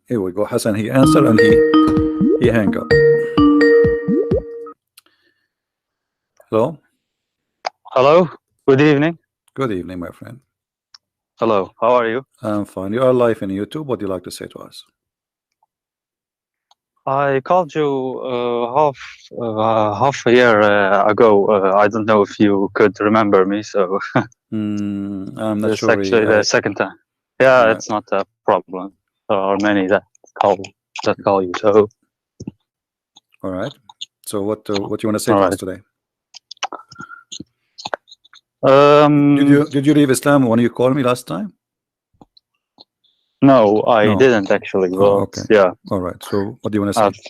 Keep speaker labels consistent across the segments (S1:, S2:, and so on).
S1: Here we go. Hassan, he answered and he hang up. Hello.
S2: Hello. Good evening.
S1: Good evening, my friend.
S2: Hello. How are you?
S1: I'm fine. You are live in YouTube. What do you like to say to us?
S2: I called you half a year ago. I don't know if you could remember me. So
S1: I'm not
S2: it's
S1: sure.
S2: actually the second time. Yeah, it's not a problem. There are many that call you. So
S1: all right. So what do you want to say
S2: all
S1: to
S2: right.
S1: us today? Did you leave Islam when you called me last time?
S2: No, I didn't actually.
S1: Oh, okay.
S2: Yeah.
S1: All right. So what do you want to say?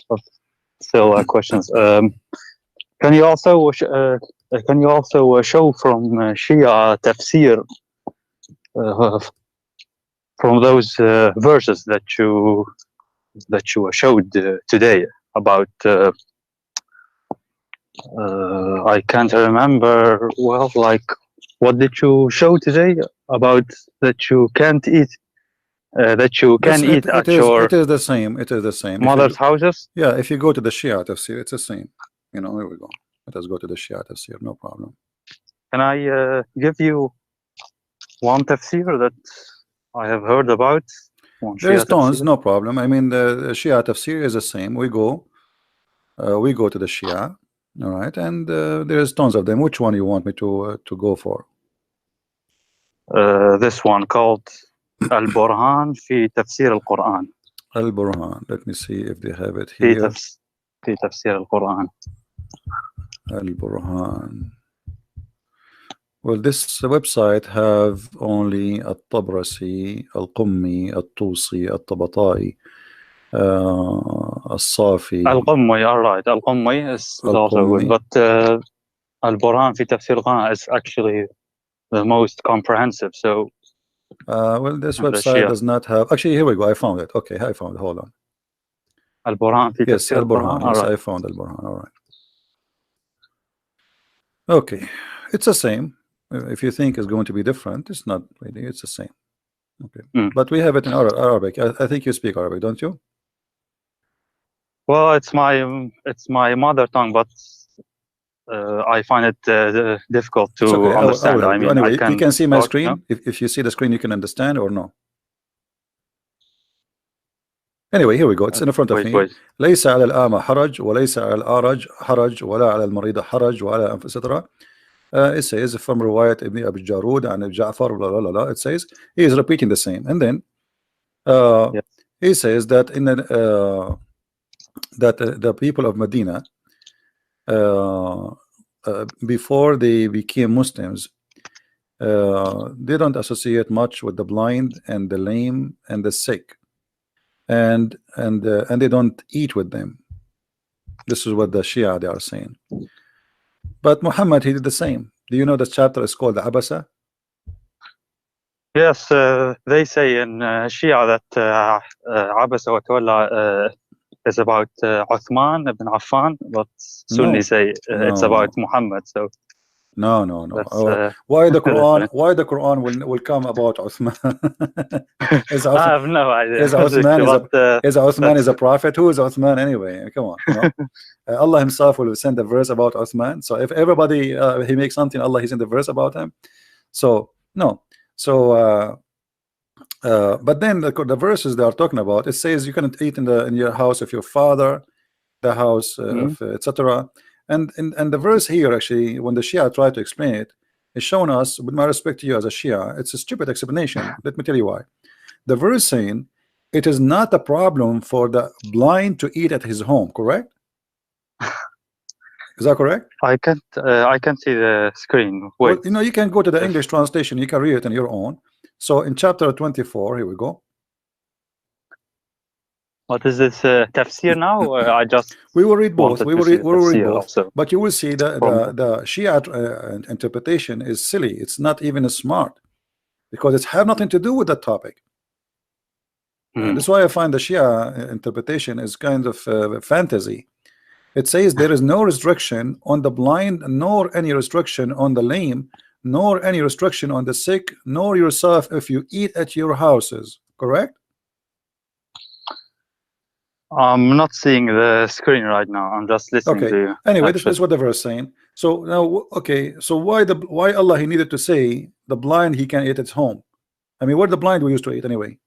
S2: Still questions. Can you also show from Shia tafsir from those verses that you showed today about? I can't remember well. Like, what did you show today about that you can't eat? That you can eat at your
S1: it is the same. It is the same.
S2: mother's houses?
S1: Yeah, if you go to the Shia tafsir, it's the same. You know, here we go. Let us go to the Shia tafsir, no problem.
S2: Can I give you one tafsir that I have heard about?
S1: There's tons, no problem. I mean, the Shia tafsir is the same. We go to the Shia, all right, and there's tons of them. Which one you want me to go for?
S2: This one called Al-Burhan fi Tafsir al-Quran.
S1: Al-Burhan. Let me see if they have it here.
S2: Fi Tafsir al-Quran.
S1: Al-Burhan. Well, this website have only Al-Tabrasi, Al-Qummi, Al-Tusi, Al-Tabatai, Al-Safi.
S2: Al-Qummi, all right. Al-Qummi is also good, but Al-Burhan fi Tafsir al-Quran is actually the most comprehensive. So,
S1: well, this website does not have. Actually, here we go. I found it. Okay, I found it. Hold on.
S2: Al-Burhan fi
S1: Yes,
S2: Tafsir
S1: Al-Burhan. Yes,
S2: right.
S1: I found Al-Burhan. All right. Okay, it's the same. If you think it's going to be different, it's not really. It's the same. Okay, but we have it in Arabic. I think you speak Arabic, don't you?
S2: Well, it's my mother tongue, but I find it difficult to understand. I mean,
S1: anyway, you can see my screen.
S2: No?
S1: If you see the screen, you can understand or no. Anyway, here we go. It's in front of me. ليس على الأعمى حرج وليس على الأعرج حرج ولا على المريض حرج ولا etc. It says from Riwayat Ibn Abi Jarud and Ja'far, blah, blah, blah, it says he is repeating the same, and then he says that in the people of Medina before they became Muslims, they don't associate much with the blind and the lame and the sick, and they don't eat with them. This is what the Shia they are saying. But Muhammad, he did the same. Do you know the chapter is called Abasa?
S2: Yes, they say in Shia that Abasa wa Tawalla is about Uthman ibn Affan, but Sunni say it's about Muhammad. So
S1: no. Why the Quran? Why the Quran will come about Uthman?
S2: I have no idea.
S1: Is Uthman is a prophet? Who is Uthman anyway? Come on, you know? Allah Himself will send a verse about Uthman. So if everybody he makes something, Allah He's in the verse about him. So no. So but then the verses they are talking about, it says you cannot eat in your house of your father, the house of etc. And the verse here, actually, when the Shia try to explain it, is showing us, with my respect to you as a Shia, it's a stupid explanation. Let me tell you why. The verse saying it is not a problem for the blind to eat at his home, correct? Is that correct?
S2: I can't see the screen. Wait.
S1: Well, you know, you can go to the English translation, you can read it on your own. So in chapter 24, here we go.
S2: What is this tafsir now? I just
S1: we will read both. We will read both.
S2: Also.
S1: But you will see the Shia interpretation is silly. It's not even smart because it have nothing to do with that topic. That's why I find the Shia interpretation is kind of fantasy. It says there is no restriction on the blind, nor any restriction on the lame, nor any restriction on the sick, nor yourself if you eat at your houses. Correct?
S2: I'm not seeing the screen right now. I'm just listening to you.
S1: Anyway, this is what the verse is saying. So now, so why Allah he needed to say the blind he can eat at home? I mean, what the blind we used to eat anyway?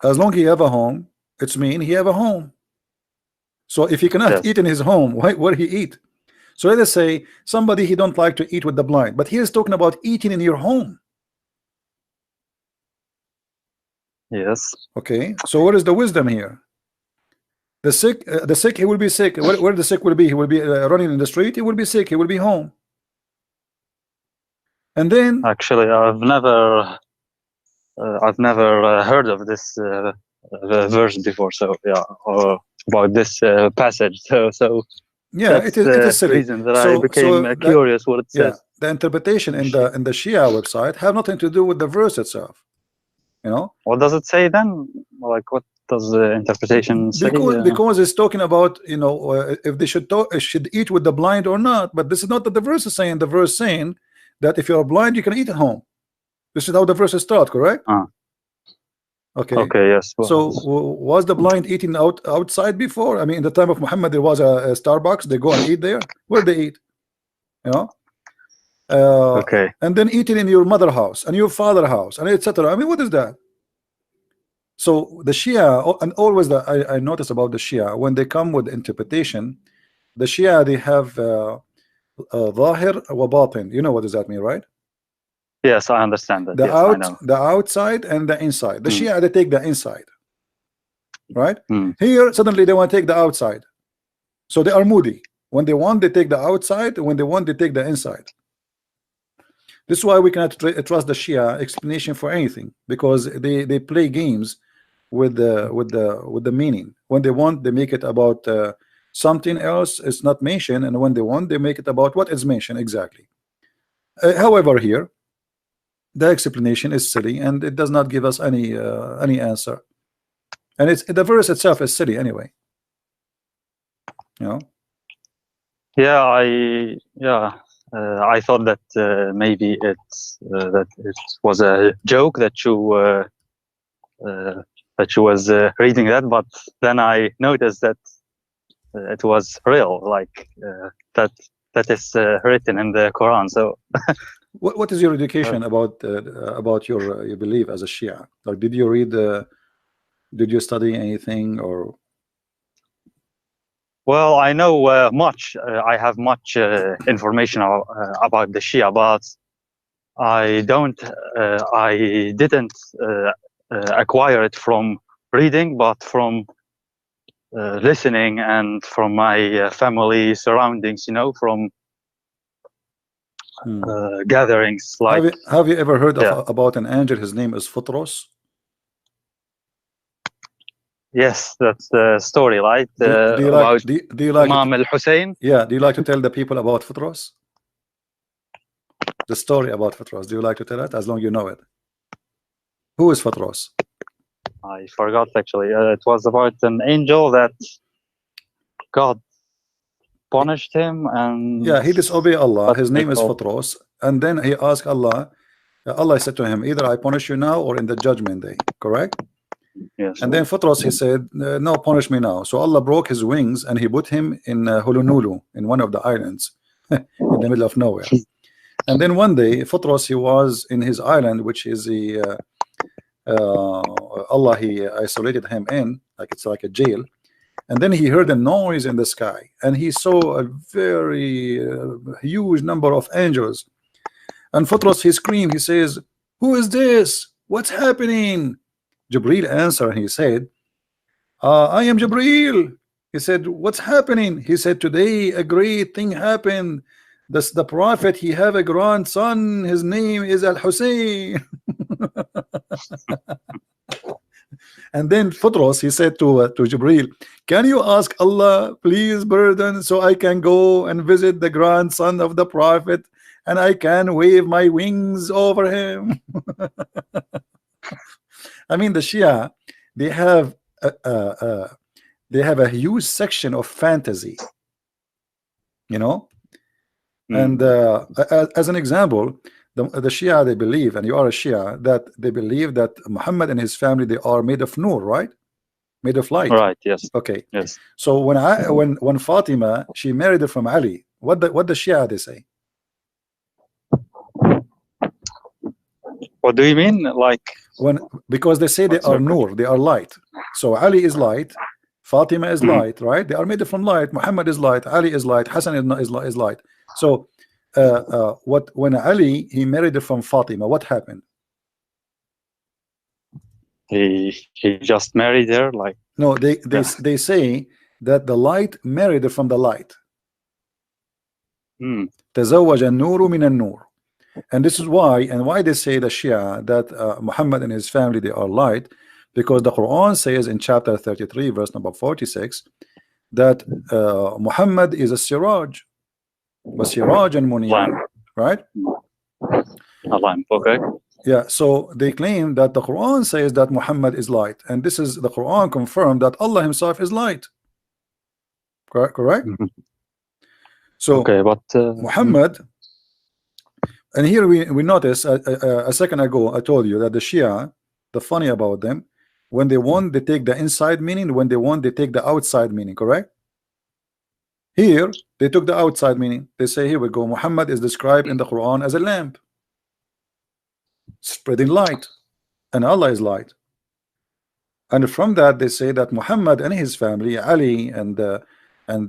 S1: As long as he have a home, it's mean he have a home. So if he cannot eat in his home, where he eat? So let us say somebody he don't like to eat with the blind, but he is talking about eating in your home.
S2: Yes.
S1: Okay. So what is the wisdom here? The sick, he will be sick. Where the sick will be? He will be running in the street. He will be sick. He will be home. And then,
S2: actually, I've never heard of this verse before. So yeah, or about this passage. So
S1: yeah, it is silly.
S2: Reason that I became curious what it says.
S1: The interpretation in the Shia website have nothing to do with the verse itself. You know.
S2: What does it say then? Like what does the interpretation say?
S1: Because it's talking about, you know, if they should eat with the blind or not. But this is not what the verse is saying. The verse saying that if you are blind, you can eat at home. This is how the verses start, correct? Okay.
S2: Okay. Yes.
S1: Well, so was the blind eating outside before? I mean, in the time of Muhammad, there was a Starbucks. They go and eat there. Where they eat? You know.
S2: Okay.
S1: And then eating in your mother house and your father house and etc. I mean, what is that? So the Shia, and always I notice about the Shia, when they come with interpretation, the Shia, they have Zahir wa Batin. You know what does that mean, right?
S2: Yes, I understand that.
S1: The outside and the inside. The Shia, they take the inside, right? Here, suddenly they want to take the outside. So they are moody. When they want, they take the outside. When they want, they take the inside. This is why we cannot trust the Shia explanation for anything, because they play games with the meaning. When they want, they make it about something else. It's not mentioned, and when they want, they make it about what is mentioned exactly. However, here the explanation is silly, and it does not give us any answer. And it's the verse itself is silly anyway. You know.
S2: Yeah, I thought that maybe it's that it was a joke that you was reading that, but then I noticed that it was real, like that is written in the Quran. So,
S1: what is your education about your belief as a Shia? Like, did you read? Did you study anything or?
S2: Well, I know much. I have much information about the Shia, but I didn't acquire it from reading, but from listening and from my family surroundings. You know, from gatherings. Like,
S1: have you ever heard about an angel? His name is Futros.
S2: Yes, that's the story, right?
S1: Do you like
S2: Imam al-Hussein?
S1: Yeah. Do you like to tell the people about Futros? The story about Futros. Do you like to tell it? As long as you know it. Who is Futros?
S2: I forgot actually. It was about an angel that God punished him, and
S1: he disobeyed Allah. His name is Futros, and then he asked Allah. Allah said to him, either I punish you now or in the judgment day. Correct?
S2: Yes.
S1: And then Futros, he said, no, punish me now. So Allah broke his wings and he put him in Hulunulu, in one of the islands in the middle of nowhere. And then one day Futros, he was in his island, which is the Allah he isolated him in, like it's like a jail. And then he heard a noise in the sky, and he saw a very huge number of angels. And Futros, he screamed, he says, who is this? What's happening? Jibreel answered, and he said, I am Jibreel. He said, what's happening? He said, today a great thing happened. The prophet, he have a grandson. His name is Al-Hussein. And then Futros, he said to Jibreel, can you ask Allah, please burden, so I can go and visit the grandson of the prophet, and I can wave my wings over him. I mean, the Shia, they have a huge section of fantasy, you know. And as an example, the Shia, they believe, and you are a Shia, that they believe that Muhammad and his family, they are made of nur, right? made of light.
S2: Right. Yes.
S1: Okay.
S2: Yes.
S1: So when Fatima, she married it from Ali, what the Shia they say?
S2: What do you mean? Like,
S1: because they say they are nur, they are light. So Ali is light, Fatima is light, right? They are made from light. Muhammad is light, Ali is light, Hassan is light. So when Ali he married it from Fatima, what happened?
S2: He just married her, like.
S1: No, they say that the light married it from the light. تزوج النور من النور. And this is why they say the Shia that Muhammad and his family they are light, because the Quran says in chapter 33 verse number 46 that Muhammad is a siraj, siraj and munir, right?
S2: A lamp, okay.
S1: Yeah, so they claim that the Quran says that Muhammad is light, and this is the Quran confirmed that Allah himself is light. Correct? So
S2: okay, but
S1: Muhammad, and here we notice a second ago I told you that the Shia, the funny about them, when they want they take the inside meaning, when they want they take the outside meaning, correct? Here they took the outside meaning. They say, here we go, Muhammad is described in the Quran as a lamp spreading light, and Allah is light. And from that they say that Muhammad and his family, Ali, and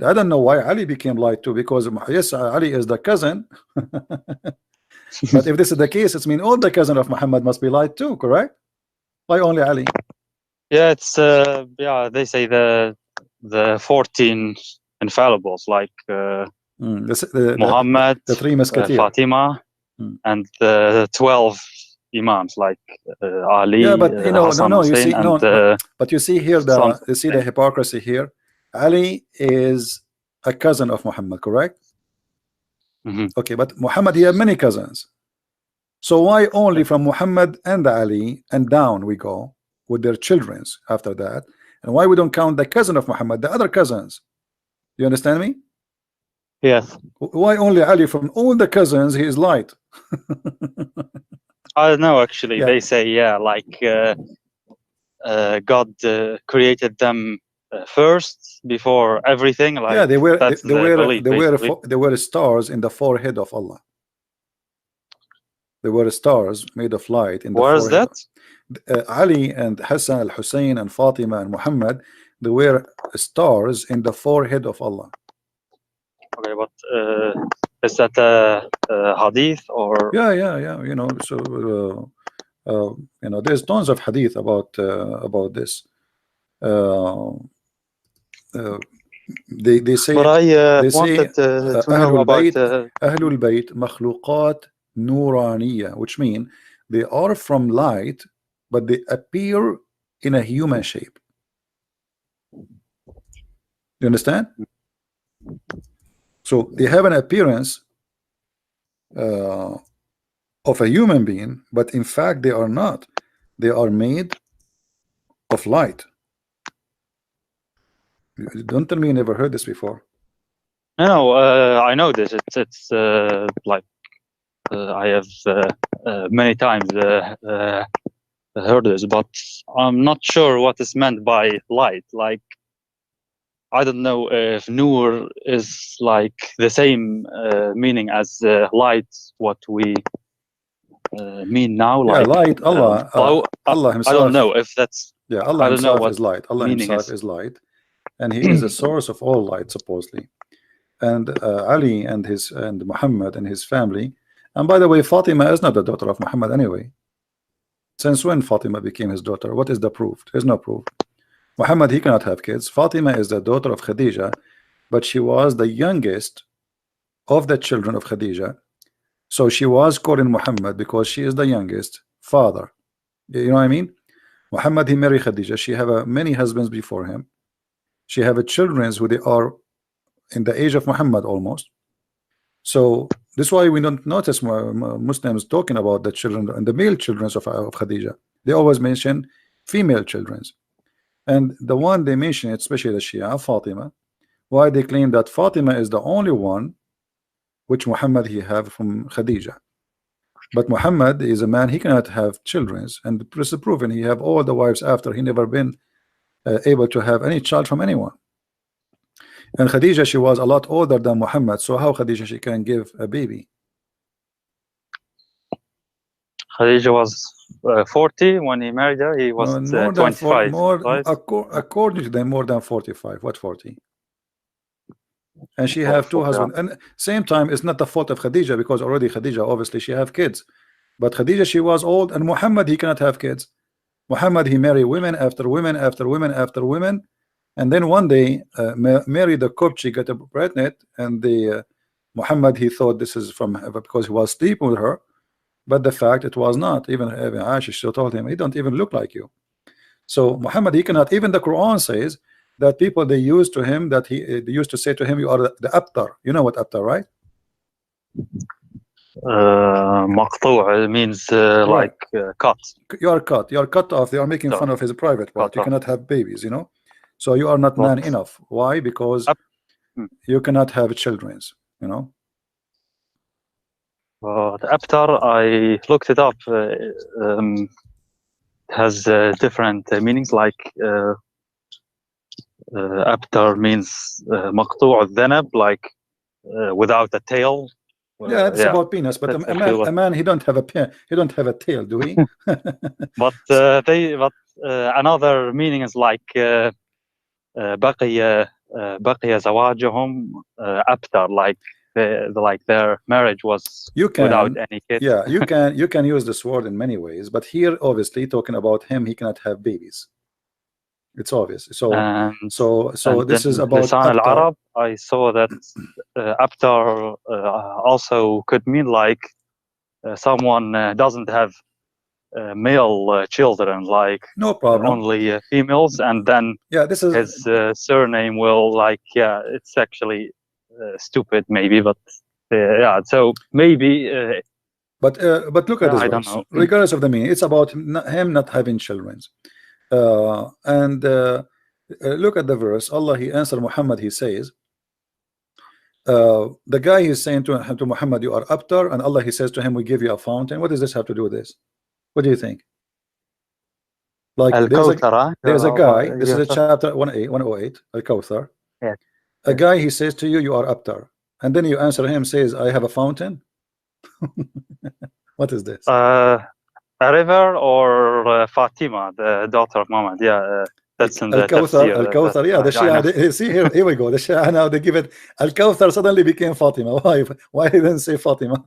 S1: I don't know why Ali became light too, because yes, Ali is the cousin. But if this is the case, it means all the cousin of Muhammad must be light too, correct? Why only Ali?
S2: Yeah, it's yeah, they say the 14 infallibles, like Muhammad,
S1: the three musketeers,
S2: Fatima, and the 12 imams, like Ali.
S1: Yeah, but you know,
S2: Hassan,
S1: no,
S2: Hussein,
S1: you see,
S2: and,
S1: no, but you see here you see the hypocrisy here. Ali is a cousin of Muhammad, correct? Okay, but Muhammad, he had many cousins. So why only from Muhammad and Ali and down we go with their childrens after that? And why we don't count the cousin of Muhammad, the other cousins? You understand me?
S2: Yes.
S1: Why only Ali? From all the cousins he is light.
S2: I don't know, actually. They say, yeah, like God created them first before everything. Like,
S1: yeah, they were stars in the forehead of Allah. They were stars made of light in the
S2: forehead. Where is
S1: that? Ali and Hassan al-Hussein and Fatima and Muhammad, they were stars in the forehead of Allah.
S2: Okay, but is that a hadith or?
S1: Yeah, you know, so you know, there's tons of hadith about this. They say,
S2: but I
S1: they
S2: wanted
S1: say
S2: to know about
S1: Ahlul Bayt makhluqat nuraniya, which mean they are from light, but they appear in a human shape. You understand? So they have an appearance of a human being, but in fact they are not. They are made of light. Don't tell me you never heard this before.
S2: No, I know this. It's like I have many times heard this, but I'm not sure what is meant by light. Like, I don't know if nur is like the same meaning as light, what we mean now.
S1: Yeah,
S2: like
S1: light. Allah himself.
S2: I don't know if that's.
S1: Yeah, Allah himself is light. Allah himself is light, and he is the source of all light, supposedly. And Ali and Muhammad and his family. And by the way, Fatima is not the daughter of Muhammad anyway. Since when Fatima became his daughter? What is the proof? There's no proof. Muhammad, he cannot have kids. Fatima is the daughter of Khadija, but she was the youngest of the children of Khadija. So she was called Muhammad because she is the youngest father. You know what I mean? Muhammad, he married Khadija. She have many husbands before him. She have children who they are in the age of Muhammad almost. So this is why we don't notice Muslims talking about the children and the male children of Khadija. They always mention female children. And the one they mention, especially the Shia, Fatima, why they claim that Fatima is the only one which Muhammad he have from Khadija. But Muhammad is a man, he cannot have children, and this is proven. He have all the wives after. He never been able to have any child from anyone. And Khadija, she was a lot older than Muhammad, so how Khadija she can give a baby?
S2: Khadija was 40 when he married her. He was
S1: more than
S2: 25. Right?
S1: According to them, more than 45. What 40? And she
S2: Oh,
S1: have two
S2: 40,
S1: husbands. And same time, it's not the fault of Khadija, because already Khadija, obviously, she have kids. But Khadija, she was old, and Muhammad, he cannot have kids. Muhammad, he married women after women after women after women, and then one day Mary the Copt, she got pregnant, and the Muhammad, he thought this is from her because he was sleeping with her, but the fact it was not. Even Aisha, she told him, he don't even look like you. So Muhammad, he cannot. Even the Quran says that people, they used to him, that they used to say to him, you are the abtar. You know what abtar, right?
S2: Maqtu' means
S1: Right.
S2: like cut.
S1: You are cut. You are cut off. They are making fun of his private part. You cannot have babies, you know. So you are not man enough. Why? Because you cannot have children, you know.
S2: The abtar, I looked it up. Has different meanings. Like abtar means maqtu' al-dhanab, like without a tail.
S1: Yeah, it's about penis, but a man, he don't have a tail, do he?
S2: But another meaning is like بقي زواجهم abtar, like their marriage was without any kids.
S1: Yeah, you can use this word in many ways, but here obviously talking about him, he cannot have babies. It's obvious. So this is about
S2: Lisan al-Arab. I saw that abtar also could mean like someone doesn't have male children, like
S1: no problem,
S2: only females, and then
S1: this is
S2: his surname will like it's actually stupid maybe, but so maybe
S1: but look at this
S2: I
S1: verse.
S2: don't know.
S1: Regardless of the meaning, it's about him not having children. Look at the verse. Allah, he answered Muhammad, he says, the guy is saying to Muhammad, you are abtar, and Allah, he says to him, we give you a fountain. What does this have to do with this? What do you think? Like there's a guy, this is a chapter 108, Al-Kawthar. A guy, he says to you, you are abtar, and then you answer him, says, I have a fountain. What is this?
S2: A river, or Fatima, the daughter of Muhammad. That's in the
S1: Al-Kawthar.
S2: tafsir.
S1: Al-Kawthar, the Shia, see here we go. The Shia now, they give it, Al-Kawthar suddenly became Fatima. Why didn't say Fatima?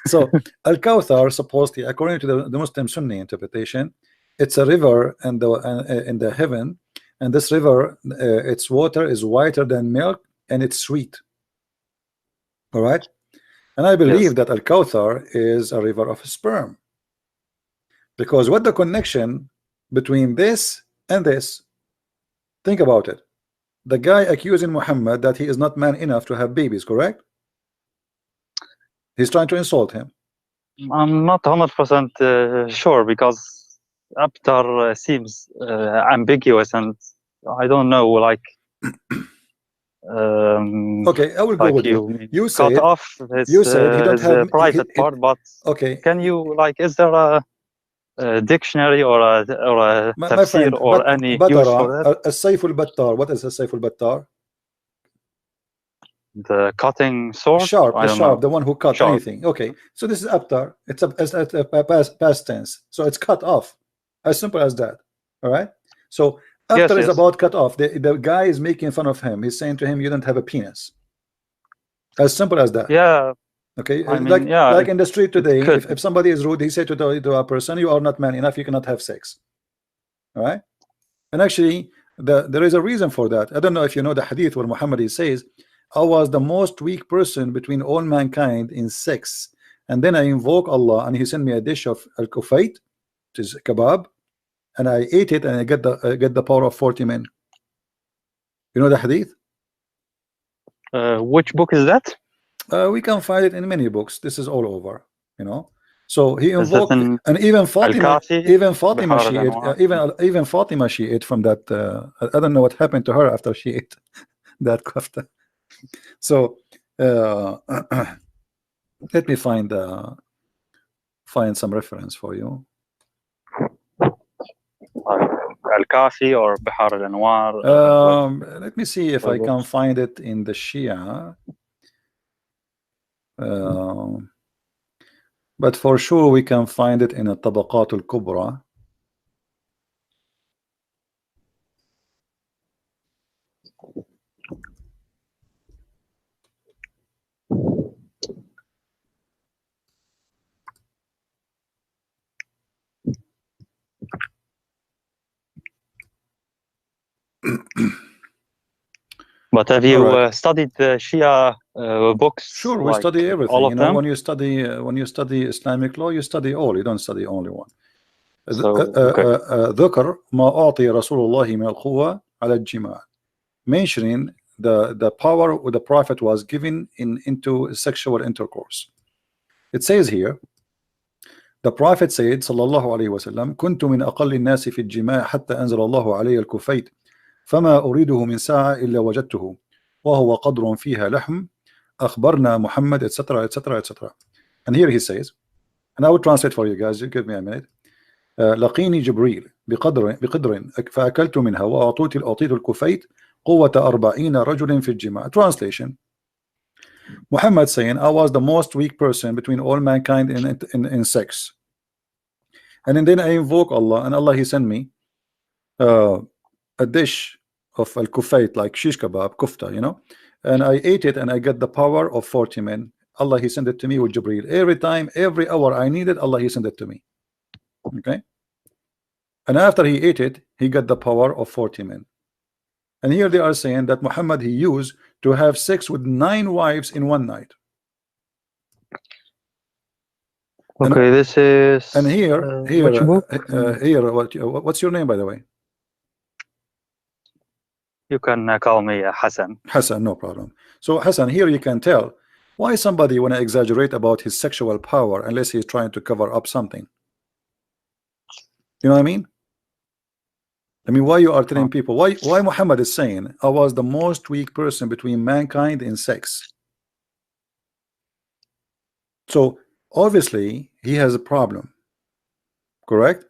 S1: So Al-Kawthar, supposedly, according to the Muslim Sunni interpretation, it's a river in the heaven, and this river, its water is whiter than milk, and it's sweet. All right, and I believe that Al-Kawthar is a river of sperm, because what the connection between this and this? Think about it. The guy accusing Muhammad that he is not man enough to have babies, correct? He's trying to insult him.
S2: I'm not 100% sure, because abtar seems ambiguous, and I don't know, like
S1: okay, I will go with you. You
S2: cut
S1: said
S2: off his,
S1: you said he don't have
S2: private part, but
S1: okay,
S2: can you, like, is there a dictionary or a tafsir
S1: friend,
S2: or any use for that?
S1: السيف البتار. What is السيف البتار?
S2: The cutting sword?
S1: Sharp, the one who cut anything. Okay, so this is abtar. It's a past tense, so it's cut off. As simple as that. All right. So abtar is about cut off. The guy is making fun of him. He's saying to him, "You don't have a penis." As simple as that.
S2: Yeah.
S1: Okay.
S2: I mean,
S1: like in the street today, if somebody is rude, he said to a person, "You are not man enough. You cannot have sex." All right. And actually, there is a reason for that. I don't know if you know the hadith where Muhammad he says, I was the most weak person between all mankind in sex, and then I invoke Allah, and He sent me a dish of al-kufayt, which is kebab, and I ate it, and I get the power of 40 men. You know the hadith?
S2: Which book is that?
S1: We can find it in many books. This is all over, you know. So he invoked, and even Fatima, she ate, even Fatima, she ate from that. I don't know what happened to her after she ate that kafta. So let me find some reference for you.
S2: Al-Kafi or Bihar al-Anwar?
S1: Let me see if I can find it in the Shia. But for sure we can find it in a Tabaqat al-Kubra.
S2: But have you studied the Shia books?
S1: Sure, we study everything.
S2: All of them?
S1: When you study Islamic law, you study all. You don't study only one. ذكر ما أعطي رسول الله من القوة على الجماع, mentioning the power the Prophet was given into sexual intercourse. It says here, the Prophet said صلى الله عليه وسلم كنت من أقل الناس في الجماع حتى أنزل الله علي الكفيت فما أريده من ساعة إلا وجدته وهو قدر فيها لحم أخبرنا محمد etc etc etc. And here he says, and I will translate for you guys, give me a minute. لقيني جبريل بقدر فأكلت منها وأعطيت الكفيت قوة 40 رجل في الجماع. Translation: Muhammad saying, I was the most weak person between all mankind in sex, and then I invoke Allah, and Allah he sent me a dish of al-kufayt, like shish kebab, kufta, and I ate it and I got the power of 40 men. Allah he sent it to me with Jibreel. Every time, every hour I needed, Allah he sent it to me. Okay, and after he ate it, he got the power of 40 men. And here they are saying that Muhammad he used to have sex with 9 wives in one night.
S2: Okay, and, this is.
S1: And here,
S2: which book?
S1: Here, what's your name, by the way?
S2: You can call me Hassan.
S1: Hassan, no problem. So Hassan, here you can tell why somebody want to exaggerate about his sexual power unless he's trying to cover up something. You know what I mean? Why you are telling people, why Muhammad is saying, I was the most weak person between mankind in sex. So obviously he has a problem, correct?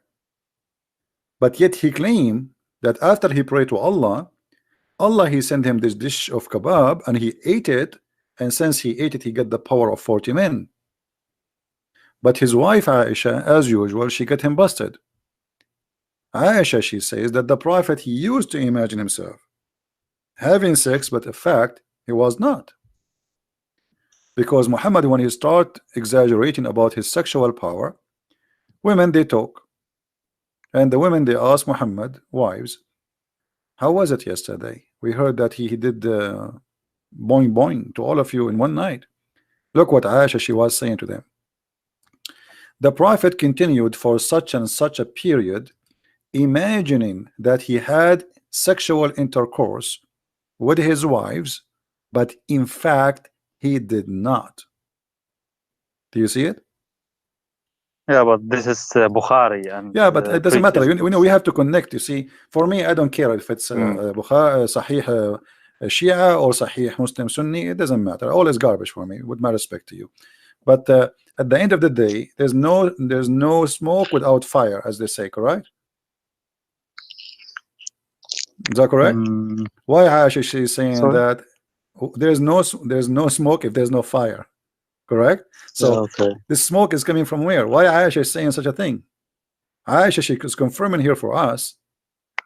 S1: But yet he claimed that after he prayed to Allah, he sent him this dish of kebab and he ate it, and since he ate it, he got the power of 40 men. But his wife Aisha, as usual, she got him busted. Aisha, she says that the Prophet he used to imagine himself having sex, but in fact he was not, because Muhammad, when he start exaggerating about his sexual power, women they talk, and the women they ask Muhammad, wives, how was it yesterday? We heard that he did boing boing to all of you in one night. Look what Aisha she was saying to them. The Prophet continued for such and such a period, imagining that he had sexual intercourse with his wives, but in fact he did not. Do you see it?
S2: Yeah, but this is Bukhari, and
S1: yeah, but it doesn't matter. We have to connect. You see, for me, I don't care if it's Bukhari, Sahih Shia or Sahih Muslim Sunni. It doesn't matter. All is garbage for me, with my respect to you. But at the end of the day, there's no smoke without fire, as they say, correct? Is that correct? Why Aisha is saying that there's no smoke if there's no fire, correct? So this smoke is coming from where? Why Aisha is saying such a thing? Aisha, she is confirming here for us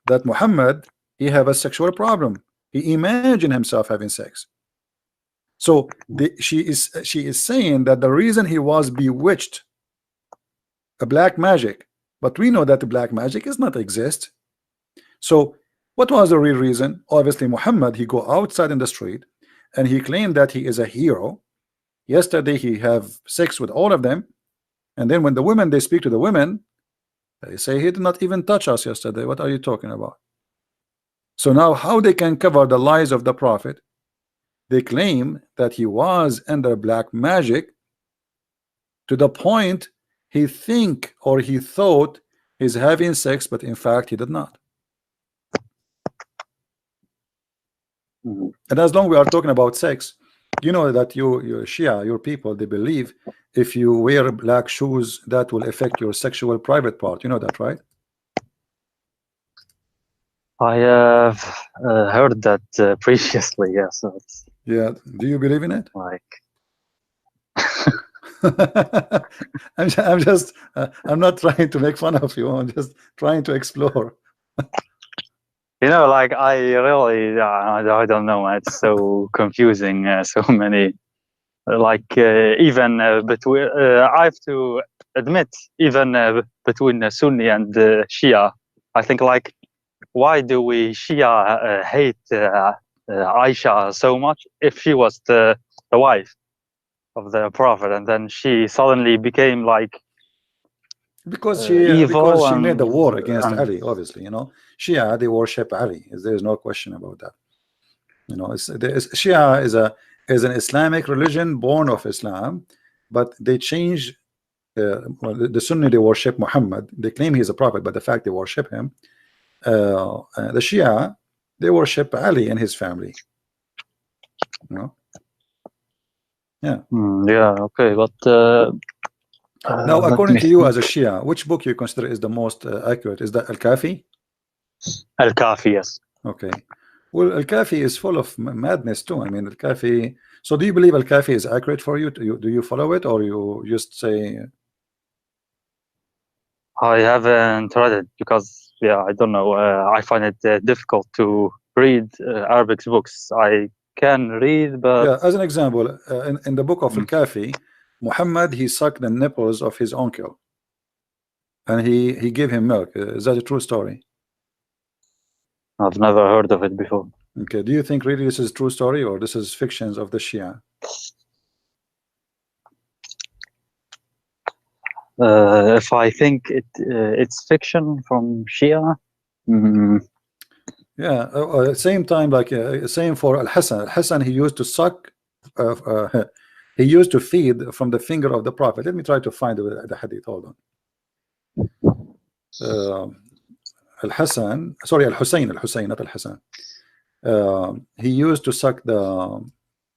S1: that Muhammad he have a sexual problem. He imagined himself having sex. So she is saying that the reason he was bewitched, a black magic, but we know that the black magic does not exist. So what was the real reason? Obviously Muhammad he go outside in the street and he claimed that he is a hero. Yesterday he have sex with all of them, and then when the women they speak to the women, they say he did not even touch us yesterday. What are you talking about? So now how they can cover the lies of the Prophet? They claim that he was under black magic to the point he think or he thought he's having sex, but in fact he did not. And as long as we are talking about sex, you know that your Shia, your people, they believe if you wear black shoes that will affect your sexual private part. You know that, right?
S2: I have heard that previously. Yeah, so it's
S1: Yeah. Do you believe in it?
S2: like
S1: I'm not trying to make fun of you. I'm just trying to explore.
S2: like I really I don't know. It's so confusing. So many even between I have to admit even between Sunni and Shia. I think like why do we Shia hate Aisha so much if she was the wife of the Prophet and then she suddenly became like
S1: Because
S2: evil
S1: she made the war against
S2: and
S1: Ali, obviously, Shia, they worship Ali. There's no question about that. Shia is an Islamic religion born of Islam, but they change. Well, the Sunni, they worship Muhammad. They claim he's a prophet, but the fact they worship him. The Shia, they worship Ali and his family. Yeah.
S2: yeah, okay, but
S1: Now,
S2: let
S1: according
S2: me
S1: to you
S2: think.
S1: as a Shia, which book you consider is the most accurate? Is that Al-Kafi?
S2: Al-Kafi, yes.
S1: Okay. Well, Al-Kafi is full of madness too. I mean, Al-Kafi. So, do you believe Al-Kafi is accurate for you? Do you follow it, or you just say?
S2: I haven't read it because, yeah, I don't know. I find it difficult to read Arabic books. I can read, but
S1: Yeah. As an example, in the book of
S2: Mm.
S1: Al-Kafi, Muhammad, he sucked the nipples of his uncle, and he gave him milk. Is that a true story?
S2: I've never heard of it before.
S1: Okay. Do you think really this is a true story, or this is fictions of the Shia?
S2: If I think it's fiction from Shia,
S1: Yeah. Same time, like same for Al-Hasan. Al-Hasan, he used to suck. He used to feed from the finger of the Prophet. Let me try to find the hadith. Hold on. Al-Hasan, sorry, Al-Hussein, not Al-Hasan. He used to suck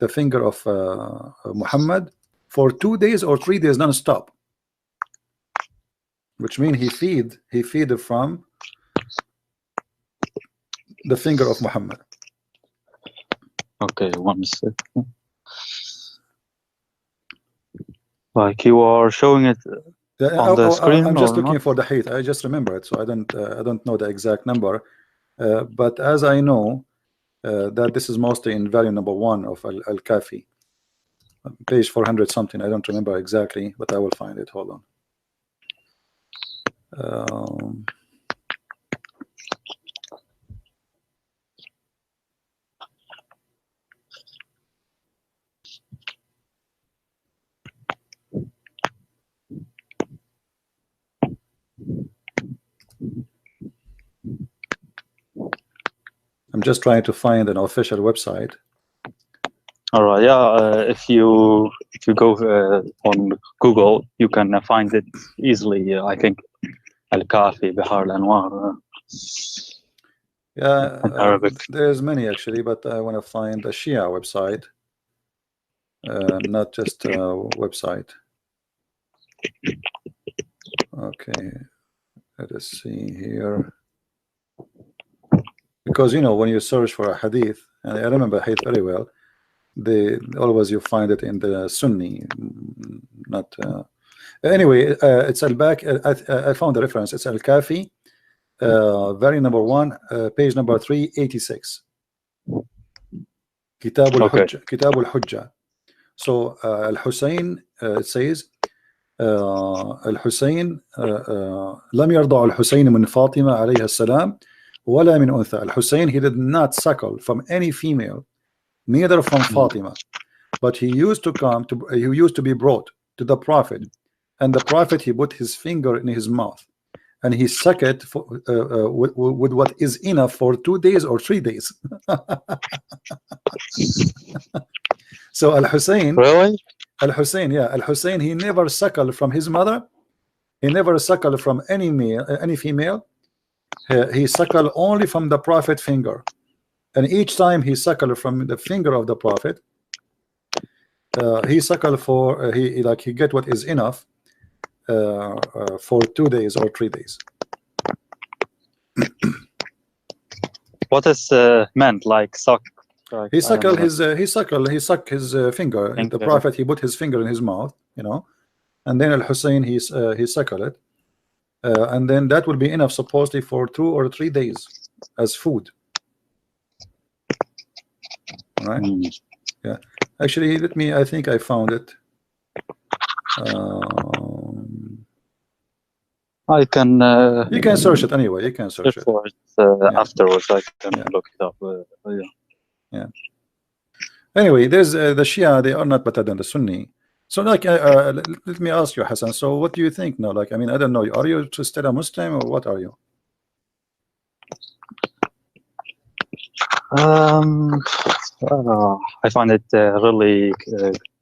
S1: the finger of Muhammad for 2 days or 3 days non-stop, which means he feed from the finger of Muhammad.
S2: okay, 1 second. Like you are showing it on the screen.
S1: I'm just looking
S2: not?
S1: for the height. I just remember it, so I don't know the exact number. But as I know that this is mostly in value number 1 of Al-Kafi, page 400 something. I don't remember exactly, but I will find it. Hold on. I'm just trying to find an official website.
S2: All right, yeah. If you go on Google, you can find it easily. I think Al-Kafi, Bihar al-Anwar.
S1: Yeah,
S2: in Arabic.
S1: there's many actually, but I want to find a Shia website, not just a website. Okay, let us see here. Because when you search for a hadith, and I remember hadith very well, always you find it in the Sunni, not anyway. It's al-Bak. I found the reference. It's Al-Kafi, very number 1, page number 386. Kitab al-Hujja. Kitab al-Hujja. So Al-Hussein, it says الحسين لم يرضع الحسين من فاطمة عليها السلام ولا من أنثى. Al-Hussein, he did not suckle from any female, neither from Fatima, but he used to be brought to the Prophet, and the Prophet, he put his finger in his mouth and he sucked it with what is enough for 2 days or 3 days. So Al-Hussein,
S2: Really?
S1: Al-Hussein, yeah, Al-Hussein, he never suckled from his mother. He never suckled from any female. He suckled only from the Prophet finger, and each time he suckled from the finger of the Prophet, he suckled for he get what is enough for 2 days or 3 days.
S2: what is meant like suck? Like,
S1: He sucked his finger. The Prophet, he put his finger in his mouth, you know, and then Al-Hussein he suckled it, and then that will be enough supposedly for 2 or 3 days as food. All right. Yeah, actually, I think I found it.
S2: I can.
S1: You can search it anyway. You can search it
S2: for it afterwards. I can look it up.
S1: Yeah. Anyway, there's the Shia. They are not better than the Sunni. So, like, let me ask you, Hassan. So, what do you think now? Like, I mean, I don't know. Are you still a Muslim or what are you?
S2: I find it really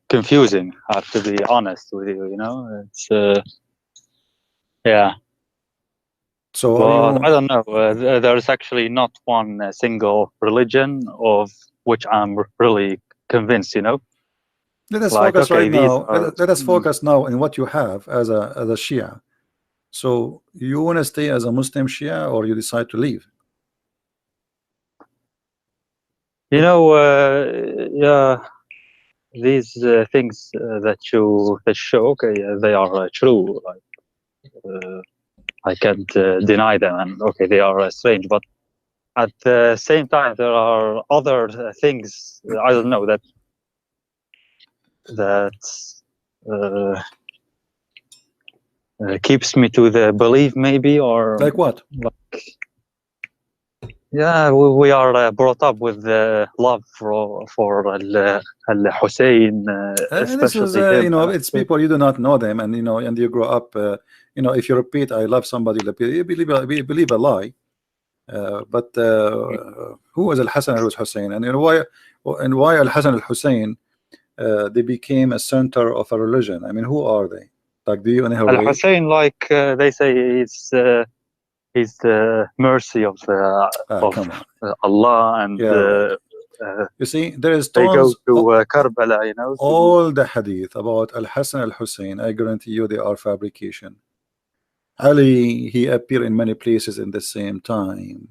S2: confusing. I have to be honest with you. You know, it's yeah.
S1: So
S2: I don't know. There's actually not one single religion of which I'm really convinced. You know.
S1: Let us focus right now. Let us focus now on what you have as a Shia. So you want to stay as a Muslim Shia, or you decide to leave?
S2: You know, yeah, these things that you show, okay, they are true. Like, I can't deny them, and okay, they are strange. But at the same time, there are other things. I don't know that keeps me to the belief, maybe, or
S1: like what?
S2: Like, yeah, we are brought up with love for Al-Hussein,
S1: and this is, you know, it's people you do not know them, and you know, and you grow up. You know, if you repeat, "I love somebody," you believe a lie. But who was Al-Hasan al-Hussein, and you know why Al-Hasan al-Hussein they became a center of a religion? I mean, who are they? Like, do you know
S2: Al-Hussein, like they say, he's the mercy of Allah, and
S1: you see, there is
S2: they go to Karbala, you know.
S1: All the hadith about Al-Hasan al-Hussein, I guarantee you, they are fabrication. Ali, he appeared in many places in the same time.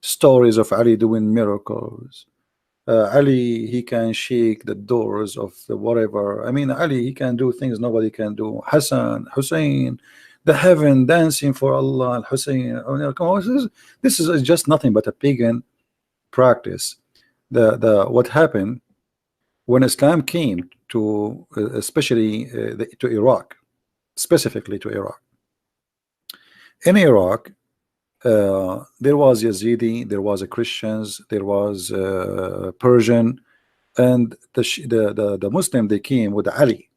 S1: Stories of Ali doing miracles. Ali, he can shake the doors of the whatever. I mean, Ali, he can do things nobody can do. Hassan, Hussein, the heaven dancing for Allah, Hussein. This is just nothing but a pagan practice. What happened when Islam came to, especially to Iraq, specifically to Iraq. In Iraq, there was Yazidi, there was Christians, there was Persian, and the Muslim, they came with Ali,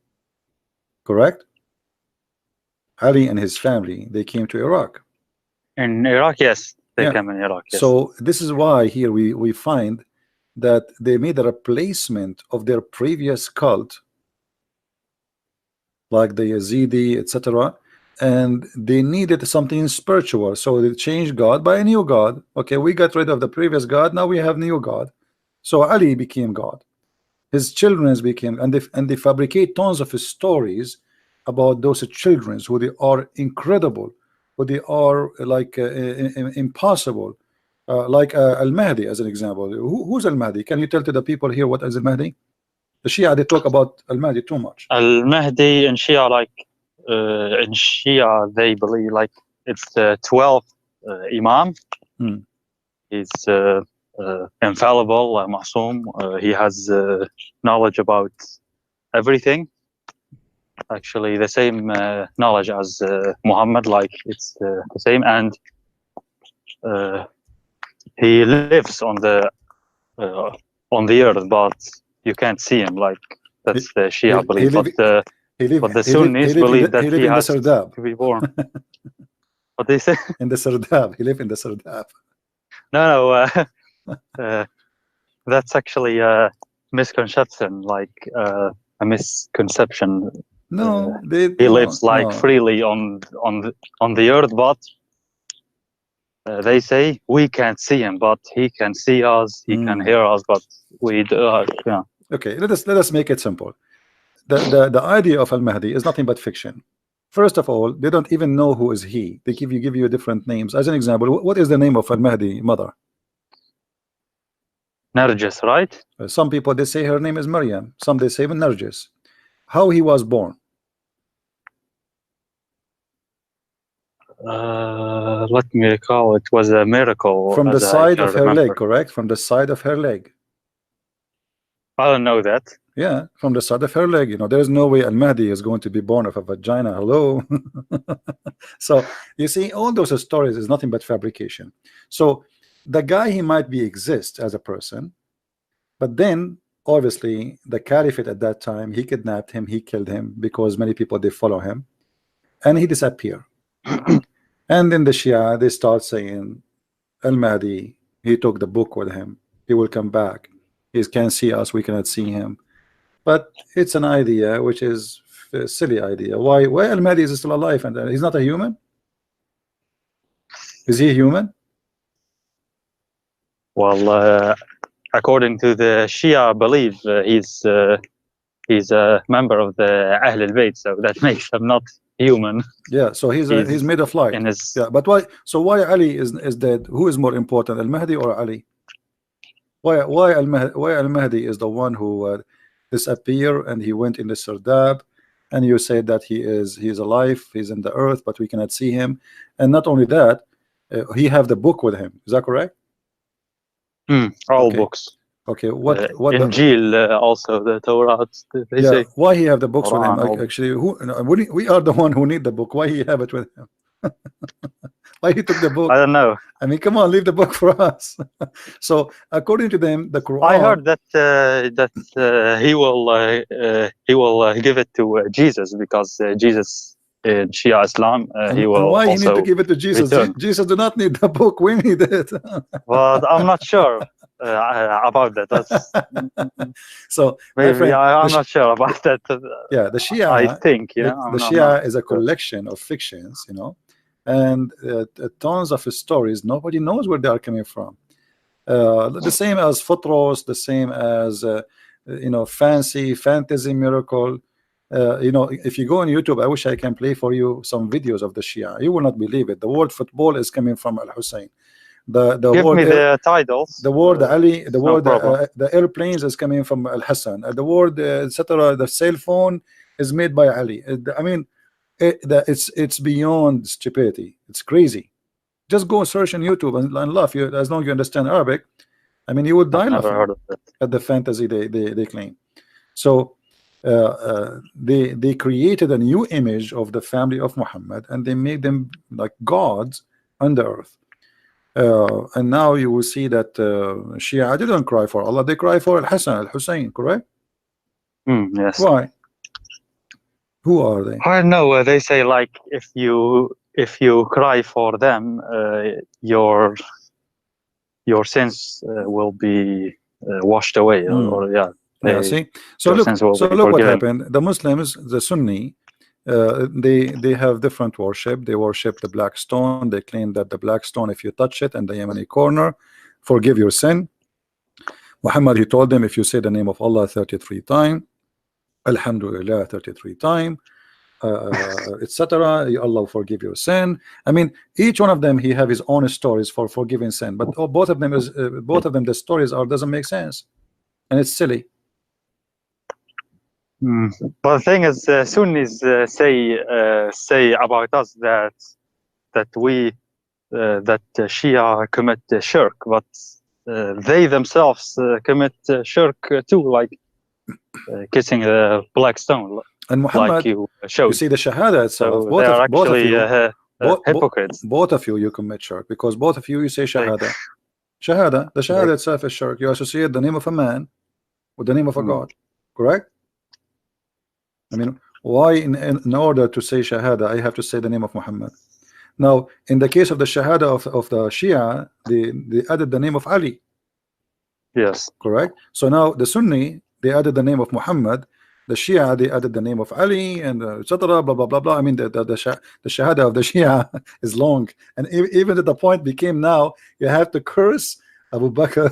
S1: correct? Ali and his family, they came to Iraq.
S2: In Iraq, yes, they came in Iraq. Yes.
S1: So this is why here we find that they made a replacement of their previous cult, like the Yazidi, etc., and they needed something spiritual, so they changed God by a new God. Okay, we got rid of the previous God, now we have new God. So Ali became God, his children became, and they fabricate tons of stories about those children, who they are incredible, who they are like impossible, like Al-Mahdi as an example. Who's Al-Mahdi? Can you tell to the people here what is Al-Mahdi? The Shia, they talk about Al-Mahdi too much.
S2: Al-Mahdi in Shia, like in Shia, they believe like it's the 12th Imam. He's infallible, Ma'soom. He has knowledge about everything. Actually, the same knowledge as Muhammad, like it's the same, and he lives on the earth, but you can't see him. Like, that's the Shia belief. But the Sunnis believe that he has to be born. What they say?
S1: In the Sardab. He lived in the Sardab.
S2: No, that's actually a misconception, like a misconception.
S1: No,
S2: he lives like freely on the earth, but they say we can't see him, but he can see us. He can hear us, but we yeah.
S1: Okay, let us make it simple. The idea of Al-Mahdi is nothing but fiction. First of all, they don't even know who is he. They give you different names. As an example, what is the name of Al-Mahdi mother?
S2: Nargis, right?
S1: Some people they say her name is Maryam. Some they say Nargis. How he was born?
S2: Let me recall. It was a miracle.
S1: From the
S2: as I
S1: side
S2: can
S1: of her
S2: remember.
S1: leg, correct? From the side of her leg.
S2: I don't know that.
S1: Yeah, from the side of her leg. You know, there's no way Al-Mahdi is going to be born of a vagina. Hello. So you see, all those stories is nothing but fabrication. So the guy, he might be exist as a person, but then obviously the caliphate at that time, he kidnapped him, he killed him, because many people they follow him, and he disappeared. And then the Shia, they start saying Al-Mahdi, he took the book with him, he will come back, he can't see us, we cannot see him. But it's an idea which is a silly idea. Why Al-Mahdi is still alive and he's not a human? Is he human?
S2: Well, according to the Shia belief, he's a member of the Ahl al-Bayt, so that makes him not human.
S1: Yeah, so he's made of light.
S2: In his...
S1: Yeah, but why? So why Ali is dead? Who is more important, Al-Mahdi or Ali? Why Al-Mahdi is the one who disappeared and he went in the Sardab, and you say that he's alive, he's in the earth, but we cannot see him. And not only that, he have the book with him. Is that correct?
S2: All
S1: okay.
S2: Books.
S1: Okay, what
S2: Injil, also the Torah. They say.
S1: Why he have the books
S2: Quran,
S1: with him? Actually, we are the one who need the book. Why he have it with him? Why he took the book?
S2: I don't know.
S1: I mean, come on, leave the book for us. So according to them, the Quran.
S2: I heard that he will give it to Jesus, because Jesus in Shia Islam he will.
S1: Why
S2: also
S1: he need to give it to Jesus? Jesus do not need the book. We need it.
S2: Well, I'm not sure about that.
S1: So
S2: maybe
S1: friend,
S2: I'm not sure about that.
S1: Yeah, the Shia.
S2: I think
S1: the Shia is a collection of fictions, you know, and tons of stories. Nobody knows where they are coming from. The same as Futros, the same as fantasy miracle. If you go on YouTube, I wish I can play for you some videos of the Shia. You will not believe it. The word football is coming from Al-Hussein.
S2: Give
S1: word
S2: me the titles.
S1: The word Ali, the word
S2: problem.
S1: the airplanes is coming from Al-Hassan. The word etc. The cell phone is made by Ali. I mean, it's beyond stupidity. It's crazy. Just go search on YouTube and laugh. As long as you understand Arabic, I mean, you would die laughing at the fantasy they claim. So they created a new image of the family of Muhammad, and they made them like gods on the earth. And now you will see that Shia didn't cry for Allah, they cry for Al-Hassan, Al-Hussein, correct?
S2: Yes.
S1: Why? Who are they?
S2: I don't know. They say, like, if you cry for them, your sins will be washed away, or
S1: yeah. See, so look what happened. The Muslims, the Sunni, they have different worship. They worship the black stone. They claim that the black stone, if you touch it in the Yemeni corner, forgive your sin. Muhammad, he told them, if you say the name of Allah 33 times, Alhamdulillah 33 times, etc., Allah will forgive your sin. I mean, each one of them, he have his own stories for forgiving sin, but both of them the stories doesn't make sense, and it's silly.
S2: But the thing is, Sunnis say about us that Shia commit shirk, but they themselves commit shirk too, like kissing the black stone. And Muhammad, like you showed.
S1: You see the Shahada itself.
S2: So both they are actually hypocrites.
S1: Both of you commit shirk, because both of you say Shahada. Shahada, the Shahada itself is shirk. You associate the name of a man with the name of a God, correct? I mean, why in order to say Shahada, I have to say the name of Muhammad? Now, in the case of the Shahada of the Shia, they added the name of Ali.
S2: Yes.
S1: Correct? So now the Sunni, they added the name of Muhammad. The Shia, they added the name of Ali, and etc. Blah blah blah blah. I mean, the Shahada of the Shia is long, and even to the point became now you have to curse Abu Bakr.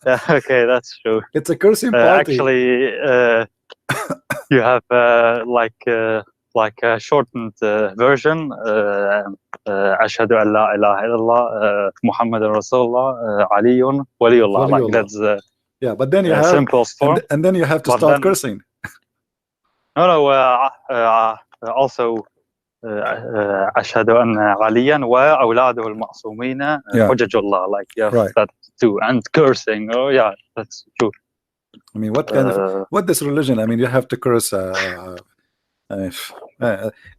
S2: Yeah, okay, that's true.
S1: It's a cursing party.
S2: Actually, you have like a shortened version. Ashhadu an la ilaha illallah, Muhammadan Rasulullah, Aliyun Waliyullah. Like that's
S1: yeah, but then you have
S2: simplest form,
S1: and then you have to
S2: but
S1: start
S2: then,
S1: cursing.
S2: No, also أشهد أن عليا وأولاده المعصومين حجج الله. Like you have that too, and cursing. Oh yeah, that's true.
S1: I mean, what kind of what this religion? I mean, you have to curse.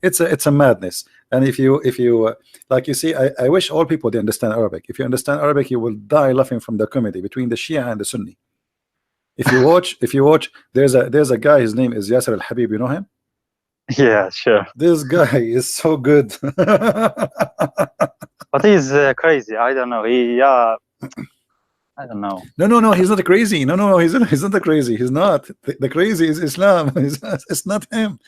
S1: It's a madness. And if you like, you see, I wish all people they understand Arabic. If you understand Arabic, you will die laughing from the comedy between the Shia and the Sunni. If you watch, there's a guy. His name is Yasser al-Habib. You know him?
S2: Yeah, sure.
S1: This guy is so good.
S2: But he's crazy. I don't know. I don't know.
S1: No, he's not crazy. No, he's not crazy. He's not. The crazy is Islam. It's not him.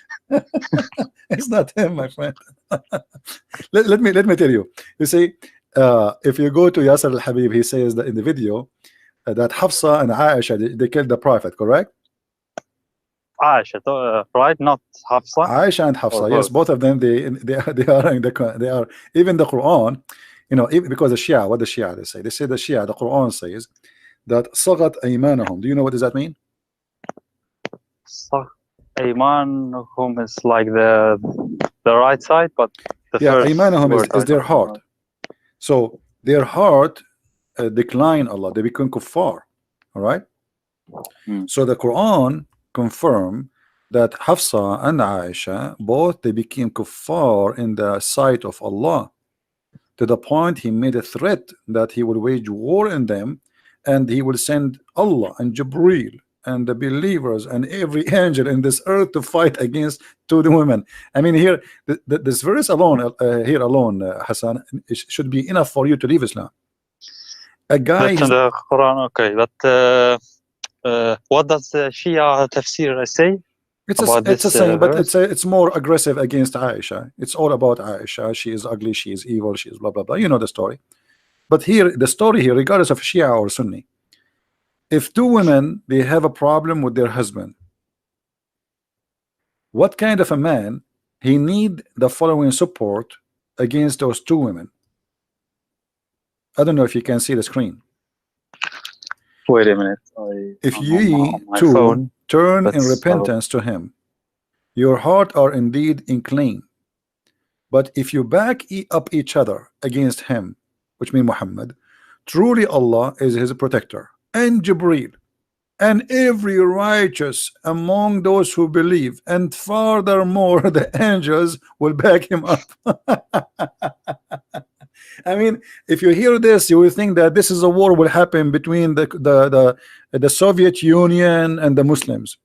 S1: It's not him, my friend. let me tell you. You see, if you go to Yasser al-Habib, he says that in the video that Hafsa and Aisha they killed the Prophet, correct?
S2: Aisha, right? Not Hafsa.
S1: Aisha and Hafsa, yes, both of them. They are even the Quran. You know, even because the Shia, what the Shia they say the Shia, the Quran says that sagat aymanahum. Do you know what does that mean?
S2: Aymanahum is like the right side, but the first
S1: aymanahum is their heart. So their heart decline Allah, they become kuffar. All right. So the Quran confirm that Hafsa and Aisha both they became kuffar in the sight of Allah, to the point he made a threat that he will wage war in them, and he will send Allah and Jibreel and the believers and every angel in this earth to fight against the women. I mean, here this verse alone, Hassan, it should be enough for you to leave Islam. A guy
S2: in the Quran, okay, but what does the Shia tafsir say?
S1: It's the same, but it's more aggressive against Aisha. It's all about Aisha. She is ugly, she is evil, she is blah blah blah. You know the story. But here, the story here, regardless of Shia or Sunni, if two women they have a problem with their husband, what kind of a man he need the following support against those two women? I don't know if you can see the screen.
S2: Wait a minute.
S1: If ye two turn in repentance to him, your heart are indeed inclined. But if you back up each other against him, which means Muhammad, truly Allah is his protector, and Jibreel, and every righteous among those who believe, and furthermore the angels will back him up. I mean, if you hear this, you will think that this is a war will happen between the Soviet Union and the Muslims,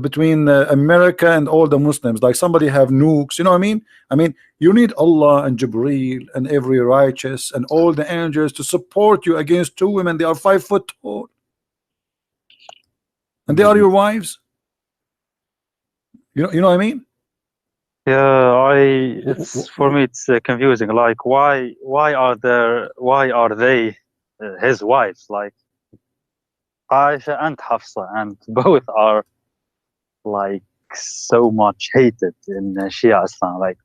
S1: between America and all the Muslims. Like somebody have nukes, you know what I mean? I mean, you need Allah and Jibreel and every righteous and all the angels to support you against two women. They are 5 foot tall, and they are your wives. You know what I mean?
S2: Yeah, it's for me it's confusing. Like why are they his wives? Like Aisha and Hafsa, and both are like so much hated in Shia Islam. Like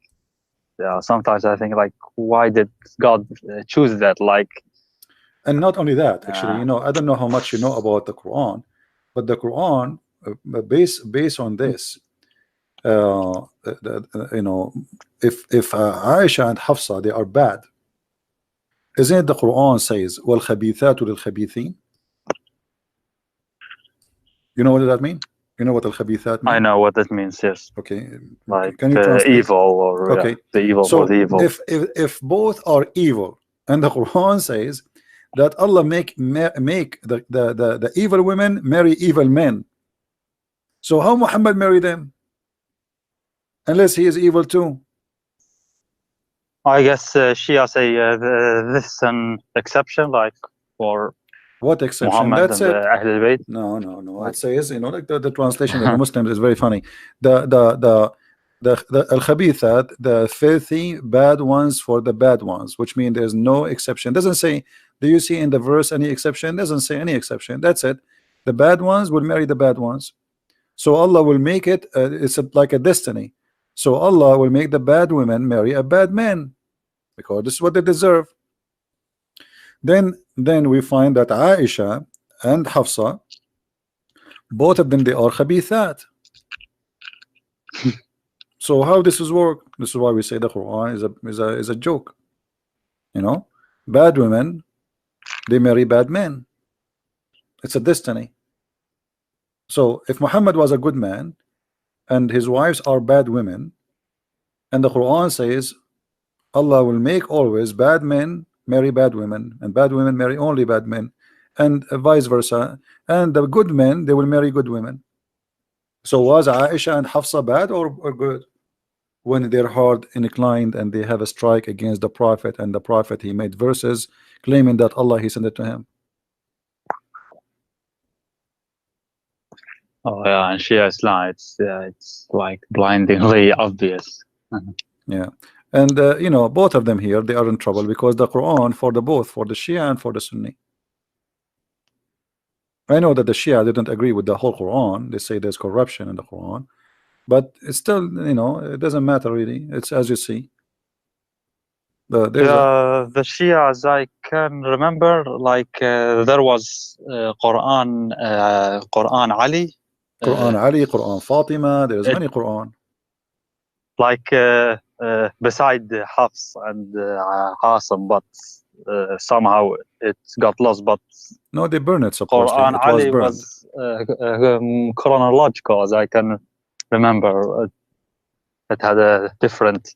S2: sometimes I think like why did God choose that? Like,
S1: and not only that, actually, you know, I don't know how much you know about the Quran, but the Quran based on this. You know, if Aisha and Hafsa they are bad, isn't it the Quran says wal khabithatu lil khabithin? You know what does that mean? You know what al khabithat means?
S2: I know what that means, yes.
S1: Okay,
S2: like
S1: can you translate?
S2: Evil or
S1: okay,
S2: the evil
S1: so
S2: for the evil.
S1: If both are evil, and the Quran says that Allah make the evil women marry evil men, so how Muhammad marry them? Unless he is evil too.
S2: I guess Shia say this is an exception, like for
S1: what exception?
S2: Muhammad
S1: That's
S2: and
S1: it.
S2: Ahlul Bayt.
S1: No. It says, you know, like the translation of the Muslims is very funny. The al-khabithat, the filthy bad ones for the bad ones, which means there's no exception. Doesn't say. Do you see in the verse any exception? Doesn't say any exception. That's it. The bad ones will marry the bad ones. So Allah will make it. It's like a destiny. So Allah will make the bad women marry a bad man because this is what they deserve. Then we find that Aisha and Hafsa, both of them, they are khabithat. So how this is work? This is why we say the Quran is a joke. You know, bad women, they marry bad men. It's a destiny. So if Muhammad was a good man and his wives are bad women, and the Quran says Allah will make always bad men marry bad women, and bad women marry only bad men, and vice versa, and the good men, they will marry good women. So was Aisha and Hafsa bad or good when their heart inclined and they have a strike against the Prophet, and the Prophet, he made verses claiming that Allah, he sent it to him?
S2: Oh yeah, and Shia Islam, it's like blindingly obvious.
S1: Yeah. And you know, both of them here, they are in trouble because the Quran, for the both, for the Shia and for the Sunni. I know that the Shia didn't agree with the whole Quran. They say there's corruption in the Quran, but it's still, you know, it doesn't matter really. It's as you see.
S2: The Shias, I can remember, like there was Quran Ali,
S1: Quran Ali, Quran Fatima. There's many Quran.
S2: Like beside Hafs and Qasim, but somehow it got lost. But
S1: no, they burned it supposedly.
S2: Quran
S1: It
S2: Ali
S1: was
S2: chronological, as I can remember. It had a different.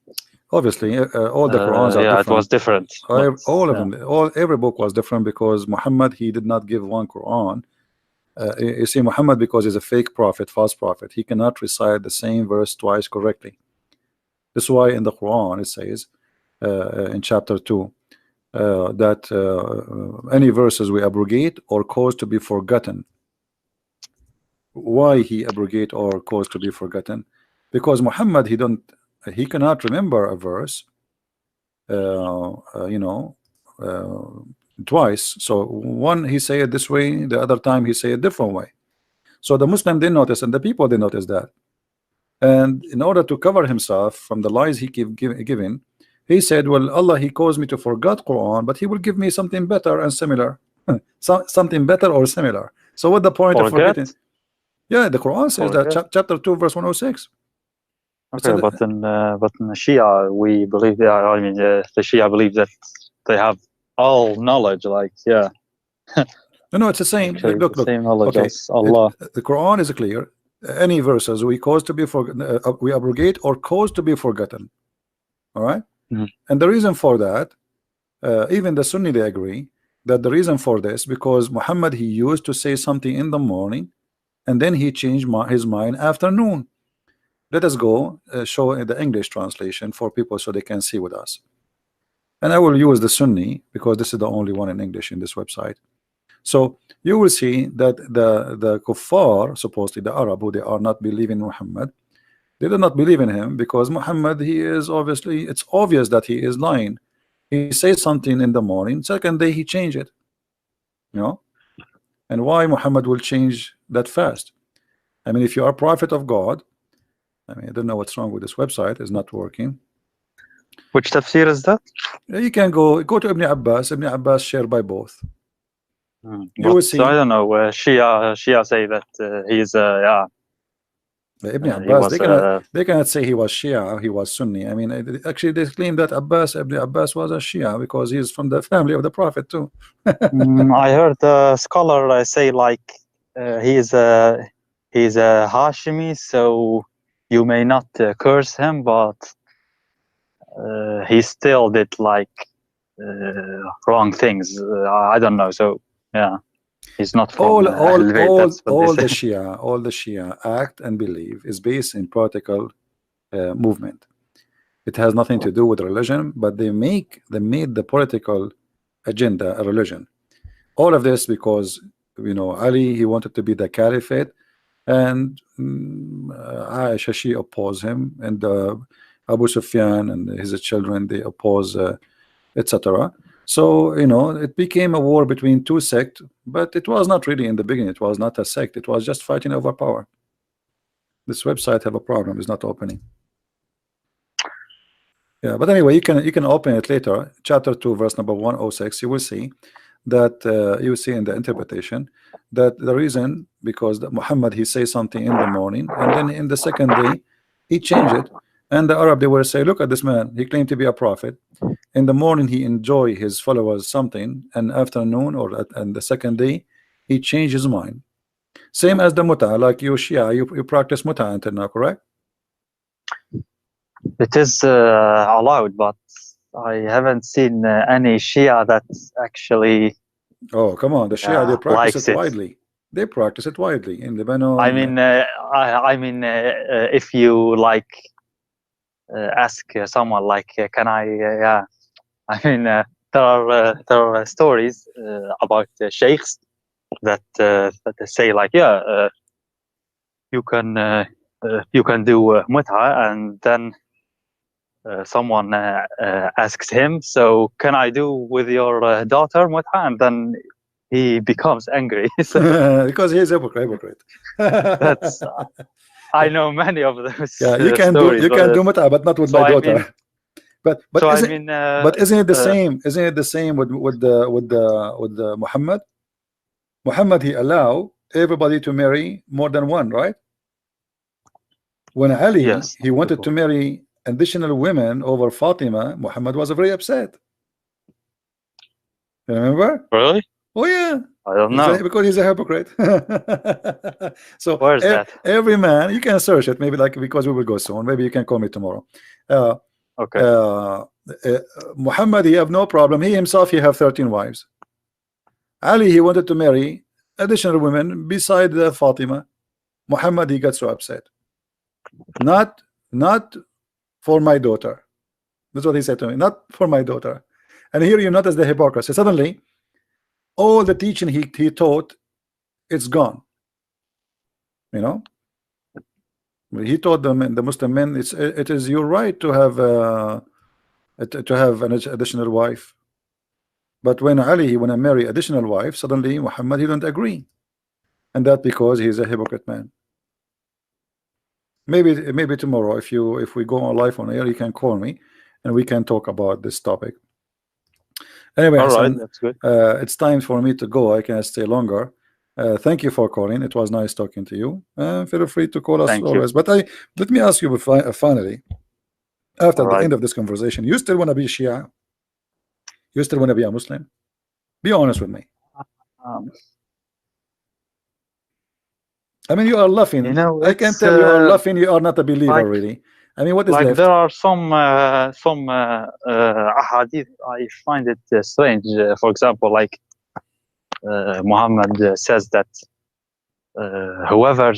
S1: Obviously, all the Qurans are different.
S2: It was different.
S1: All of them, every book was different because Muhammad, he did not give one Quran. You see, Muhammad, because he's a fake prophet, false prophet, he cannot recite the same verse twice correctly. This is why in the Quran it says in chapter 2 that any verses we abrogate or cause to be forgotten. Why he abrogate or cause to be forgotten? Because Muhammad, he cannot remember a verse you know, twice. So one he say it this way, the other time he say a different way. So the Muslim didn't notice, and the people didn't notice that. And in order to cover himself from the lies he keep giving, he said, well, Allah, he caused me to forget Quran, but he will give me something better and similar. Something better or similar. So what the point of forgetting? Yeah, the Quran says that chapter 2 verse 106.
S2: Okay, but in the Shia, we believe that. I mean, the Shia believe that they have all knowledge. Like, yeah.
S1: No, it's the same.
S2: Actually,
S1: look.
S2: Same knowledge
S1: okay,
S2: as Allah.
S1: The Quran is clear. Any verses we cause to be we abrogate or cause to be forgotten. All right. And the reason for that, even the Sunni, they agree that the reason for this, because Muhammad, he used to say something in the morning, and then he changed his mind afternoon. Let us go show in the English translation for people so they can see with us. And I will use the Sunni because this is the only one in English in this website. So you will see that the kuffar, supposedly the Arab, who they are not believing Muhammad, they do not believe in him because Muhammad, he is obviously, it's obvious that he is lying. He says something in the morning, second day he changed it. You know? And why Muhammad will change that fast? I mean, if you are a prophet of God, I mean, I don't know what's wrong with this website, it's not working.
S2: Which tafsir is that?
S1: You can go to Ibn Abbas. Ibn Abbas shared by both.
S2: You will see. I don't know. Shia say that he's yeah.
S1: Ibn Abbas, they cannot say he was Shia, he was Sunni. I mean, actually, they claim that Ibn Abbas was a Shia because he's from the family of the Prophet too.
S2: I heard a scholar say like he's a Hashimi, so you may not curse him, but he still did like wrong things. I don't know. So yeah. He's not from
S1: all the Shia act and believe is based in political movement. It has nothing to do with religion, but they made the political agenda a religion. All of this because, you know, Ali, he wanted to be the caliphate, and Aisha, she opposed him, and Abu Sufyan and his children, they oppose, etc. So, you know, it became a war between two sects, but it was not really in the beginning. It was not a sect. It was just fighting over power. This website have a problem. It's not opening. Yeah, but anyway, you can open it later. Chapter 2, verse number 106. You will see that you see in the interpretation that the reason because Muhammad he says something in the morning and then in the second day he changed it, and the Arab they will say, look at this man, he claimed to be a prophet. In the morning he enjoy his followers something, and afternoon or and the second day he changed his mind. Same as the muta, like you Shia, you practice muta until now, correct?
S2: It is allowed, but I haven't seen any Shia that actually.
S1: Oh, come on, the Shia they practice
S2: likes
S1: it widely. They practice it widely in Lebanon.
S2: I mean, if you like ask someone like, can I? Yeah, I mean, there are stories about sheikhs that they say like, yeah, you can do mut'a, and then someone asks him, so can I do with your daughter mut'a? And then he becomes angry.
S1: Because he's a hypocrite.
S2: That's I know many of those.
S1: Yeah, you can
S2: stories,
S1: do mut'a, but not with
S2: so
S1: my
S2: I
S1: daughter.
S2: mean-
S1: but
S2: so I
S1: isn't,
S2: mean,
S1: but isn't it the same? Isn't it the same with the Muhammad? Muhammad he allow everybody to marry more than one, right? When Ali
S2: Yes.
S1: he wanted to marry additional women over Fatima, Muhammad was very upset. You remember?
S2: Really?
S1: Oh yeah.
S2: I don't know.
S1: Because he's a hypocrite. So
S2: Where's that?
S1: every man, you can search it, maybe like because we will go soon. Maybe you can call me tomorrow.
S2: Okay.
S1: Muhammad he have no problem. He himself he have 13 wives. Ali he wanted to marry additional women beside Fatima. Muhammad he got so upset. Not for my daughter. That's what he said to me. Not for my daughter. And here you notice the hypocrisy. Suddenly, all the teaching he taught, it's gone. You know, he taught them, the Muslim men, it is your right to have an additional wife. But when Ali he want to marry additional wife, suddenly Muhammad he don't agree, and that because he's a hypocrite man. Maybe tomorrow, if we go on live on air, you can call me and we can talk about this topic. Anyway,
S2: all right,
S1: Hassan,
S2: that's good.
S1: it's time for me to go. I can stay longer. Thank you for calling. It was nice talking to you. Feel free to call us always. But let me ask you finally, after the end of this conversation, you still want to be Shia? You still want to be a Muslim? Be honest with me. I mean, you are laughing.
S2: You know,
S1: I can tell you are laughing. You are not a believer, really. I mean, what is left?
S2: There are some ahadith. I find it strange. For example, like Muhammad says that whoever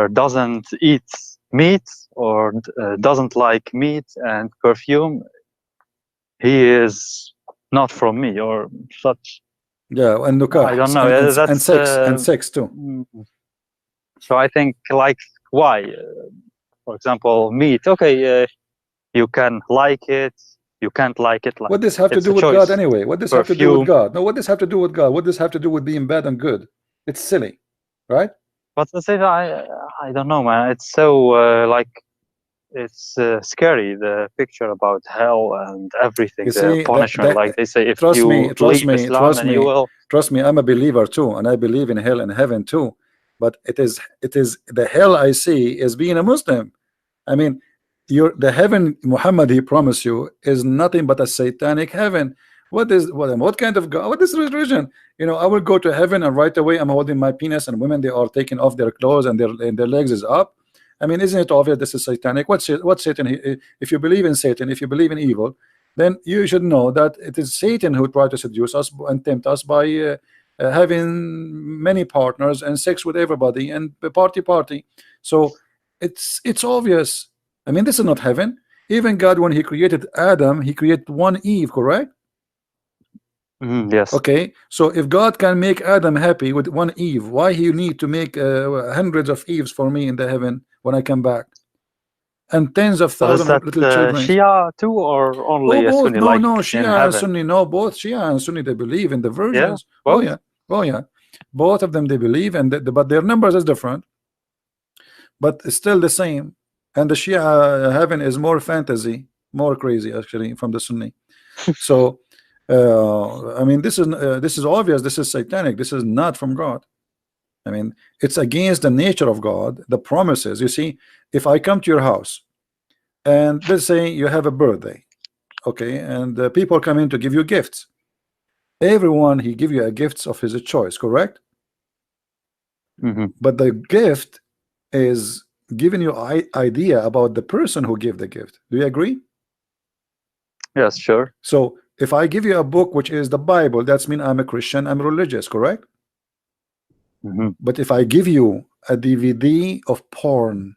S2: doesn't eat meat or doesn't like meat and perfume, he is not from me, or such.
S1: Yeah, and nukah.
S2: I don't know.
S1: And sex too.
S2: So I think, like, why? For example, meat. Okay, you can like it. You can't like it. Like,
S1: what does this have to do with God anyway? What does this have to do with God? No, what does this have to do with God? What does this have to do with being bad and good? It's silly, right?
S2: But the same, I don't know, man. It's so like, it's scary, the picture about hell and everything. The punishment, like they say, if you leave Islam, then you will.
S1: Trust me, I'm a believer too, and I believe in hell and heaven too. But it is the hell I see is being a Muslim. I mean, the heaven Muhammad he promised you is nothing but a satanic heaven. What kind of God? What is religion? You know, I will go to heaven and right away I'm holding my penis, and women they are taking off their clothes and their legs is up. I mean, isn't it obvious this is satanic? What's Satan? If you believe in Satan, if you believe in evil, then you should know that it is Satan who tried to seduce us and tempt us by having many partners and sex with everybody and party. So it's obvious. I mean, this is not heaven. Even God, when he created Adam, he created one Eve, correct?
S2: Yes.
S1: Okay, so if God can make Adam happy with one Eve, why he need to make hundreds of Eves for me in the heaven when I come back, and tens of thousands of little children?
S2: Shia too, or only
S1: both?
S2: Sunni?
S1: No,
S2: like
S1: no, Shia and Sunni. No, both Shia and Sunni they believe in the virgins.
S2: Yeah,
S1: oh yeah, both of them they believe, and but their numbers is different, but it's still the same. and the Shia heaven is more fantasy, more crazy actually from the Sunni. So I mean, this is obvious. This is satanic. This is not from God. I mean, it's against the nature of God, the promises. You see, if I come to your house and let's say you have a birthday, okay, and people come in to give you gifts. Everyone, he give you a gifts of his choice, correct? But the gift is giving you idea about the person who gave the gift. Do you agree?
S2: Yes, sure.
S1: So if I give you a book which is the Bible, that's mean I'm a Christian, I'm religious, correct? But if I give you a DVD of porn,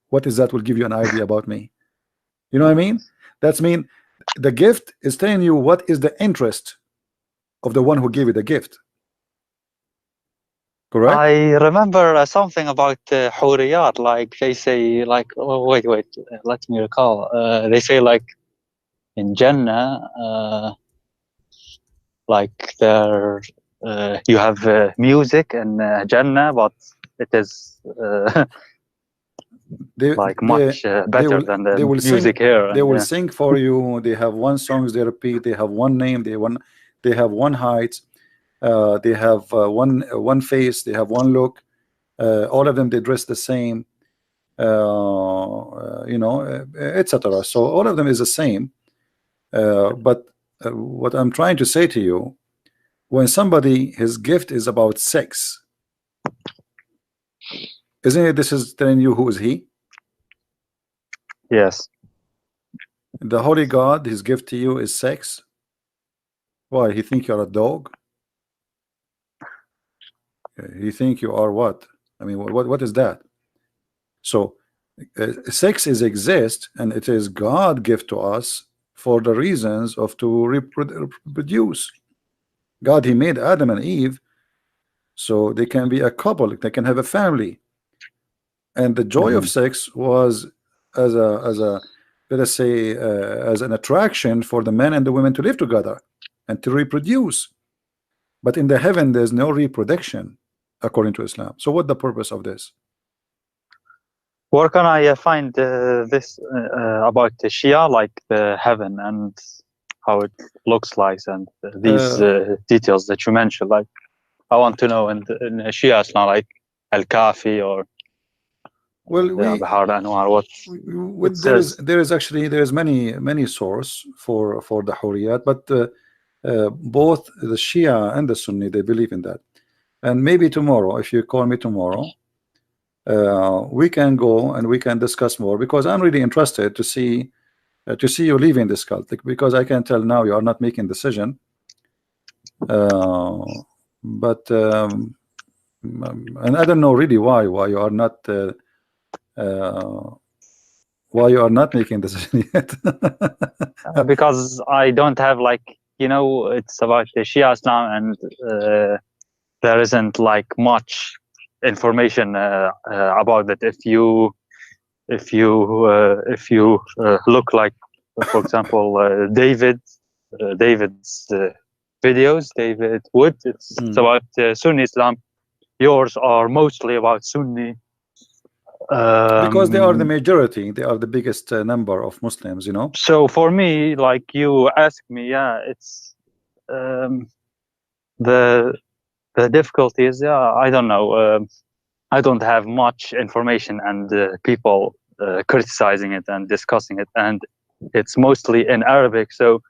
S1: what is that will give you an idea about me? You know what I mean? That's mean the gift is telling you what is the interest of the one who gave you the gift. Correct?
S2: I remember something about Huriyat, like they say, like, oh, wait, let me recall. They say, like, in Jannah, like there, you have music in Jannah, but it is like much better than the music here.
S1: They will sing for you. They have one songs they repeat. They have one name. They have one height. They have one face. They have one look. All of them they dress the same. You know, etc. So all of them is the same. But what I'm trying to say to you, when somebody his gift is about sex, isn't it? This is telling you who is he?
S2: Yes.
S1: The holy God, his gift to you is sex. Why? He think you're a dog? He think you are what? I mean, what is that? So sex is exist, and it is God gift to us for the reasons of to reproduce. God, he made Adam and Eve so they can be a couple, they can have a family, and the joy of sex was as a let us say as an attraction for the men and the women to live together and to reproduce. But in the heaven there's no reproduction according to Islam. So what the purpose of this?
S2: Where can I find this about the Shia, like the heaven and how it looks like, and these details that you mentioned? Like, I want to know in Shia Islam, like Al-Kafi or Bahar Anwar. What
S1: there is actually many source for the Hurriyat, but both the Shia and the Sunni, they believe in that. And maybe tomorrow, if you call me tomorrow, we can go and we can discuss more, because I'm really interested to see you leaving this cult, because I can tell now you are not making decision. But and I don't know really why you are not making decision yet.
S2: Because I don't have, like, you know, it's about the Shia Islam, and there isn't like much information about it. If you look, like, for example, David's videos, David Wood, it's about Sunni Islam. Yours are mostly about Sunni.
S1: Because they are the majority, they are the biggest number of Muslims, you know.
S2: So for me, like you asked me, yeah, it's the difficulty is, I don't know. I don't have much information, and people criticizing it and discussing it, and it's mostly in Arabic. So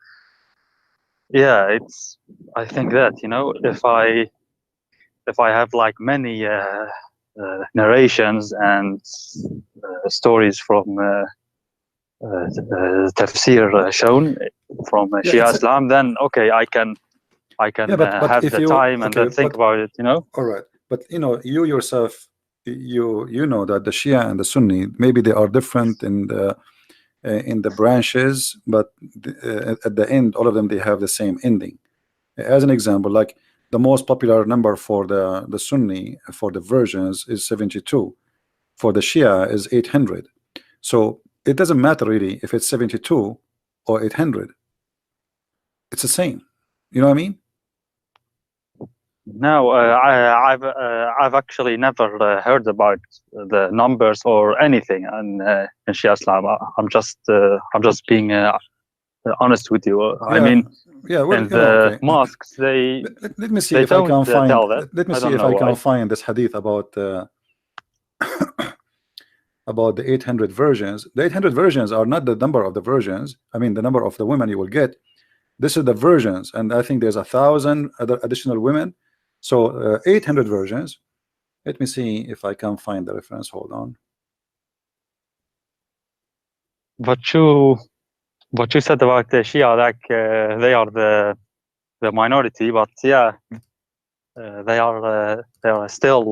S2: yeah, I think that, you know, if I have like many narrations and stories from tafsir shown from Shia Islam, then okay, I can
S1: but
S2: have the time and then think about it, you know.
S1: All right, but you know, you yourself, you know that the Shia and the Sunni, maybe they are different in the branches, but at the end, all of them, they have the same ending. As an example, like the most popular number for the Sunni for the versions is 72. For the Shia is 800. So it doesn't matter really if it's 72 or 800. It's the same. You know what I mean?
S2: No, I've actually never heard about the numbers or anything in Shia Islam. I'm just being honest with you. I mean,
S1: yeah, well,
S2: in the
S1: okay.
S2: mosques, they
S1: let me see
S2: they
S1: if I
S2: don't
S1: can find.
S2: tell that.
S1: Let me
S2: I
S1: see
S2: don't
S1: if
S2: know
S1: I can
S2: why.
S1: find this hadith about about the 800 versions. The 800 versions are not the number of the versions. I mean, the number of the women you will get. This is the versions, and I think there's 1,000 other additional women. So 800 versions. Let me see if I can find the reference. Hold on.
S2: But you said about the Shia, like they are the minority, but yeah, they are still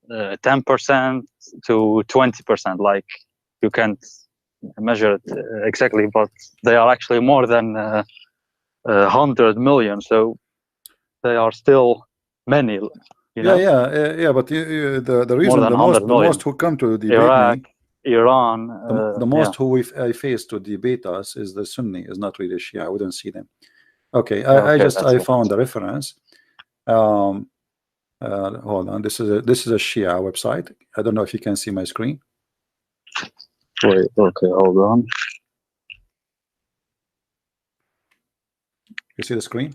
S2: 10% to 20%. Like you can't measure it exactly, but they are actually more than 100 million. So they are still many. You know?
S1: Yeah. But the reason
S2: than
S1: the
S2: 100
S1: most
S2: million.
S1: who come to debate
S2: Iraq,
S1: me,
S2: Iran.
S1: the most who I face to debate us is the Sunni, is not really Shia. I wouldn't see them. Okay, I found the reference. Hold on. This is a Shia website. I don't know if you can see my screen.
S2: Wait, okay, hold on.
S1: You see the screen?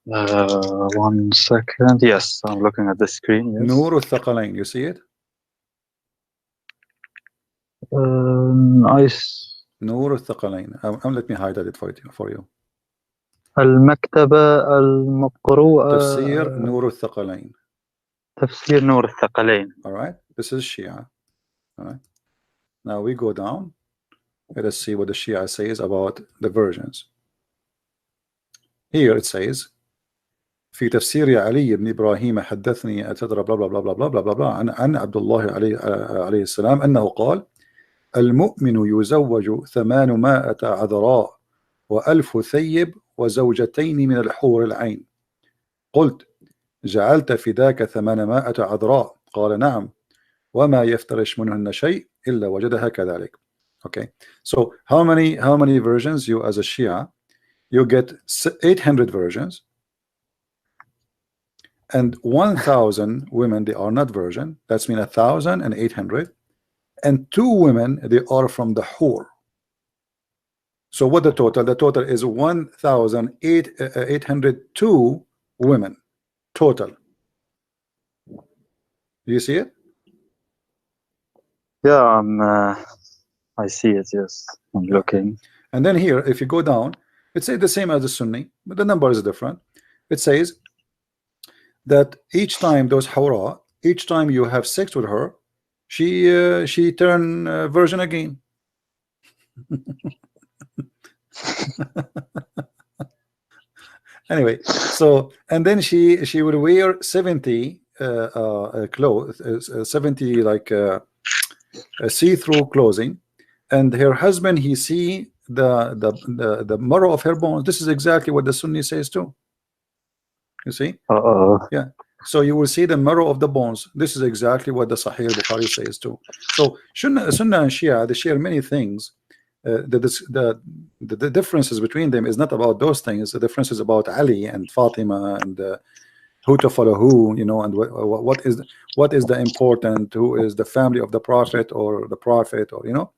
S2: 1 second. Yes, I'm looking at the screen. Yes.
S1: Nur al-Thaqalain. You see it? Nur al-Thaqalain. Let me highlight it for you.
S2: المكتبة المقروءة.
S1: تفسير نور الثقلين.
S2: تفسير نور الثقلين.
S1: All right. This is Shia. All right. Now we go down. Let us see what the Shia says about the versions. Here it says في تفسير علي بن إبراهيم حدثني أتدرى بلا بلا بلا بلا بلا بلا بلا عن عبد الله عليه السلام أنه قال المؤمن يزوج 800 عذراء و1000 ثيب وزوجتين من الحور العين. قلت جعلت فداك 800 عذراء؟ قال نعم وما يفترش منهن شيء إلا وجدها كذلك. Okay, so how many versions you as a Shia? You get 800 versions, and 1,000 women they are not virgin. That's mean 1,800, and 2 women they are from the Hur. So what the total? The total is 1,802 women total. Do you see it?
S2: Yeah, I see it. Yes, I'm looking.
S1: And then here, if you go down, it says the same as the Sunni, but the number is different. It says that each time those Hawra, each time you have sex with her, she turn virgin again. Anyway, so and then she would wear 70 clothes, 70 like see-through clothing, and her husband he see the marrow of her bones. This is exactly what the Sunni says too. You see? Yeah. So you will see the marrow of the bones. This is exactly what the Sahih Bukhari says too. So Sunnah and Shia, they share many things. The differences between them is not about those things. The difference is about Ali and Fatima and who to follow who, you know, and what is the important, who is the family of the Prophet or the Prophet, or you know.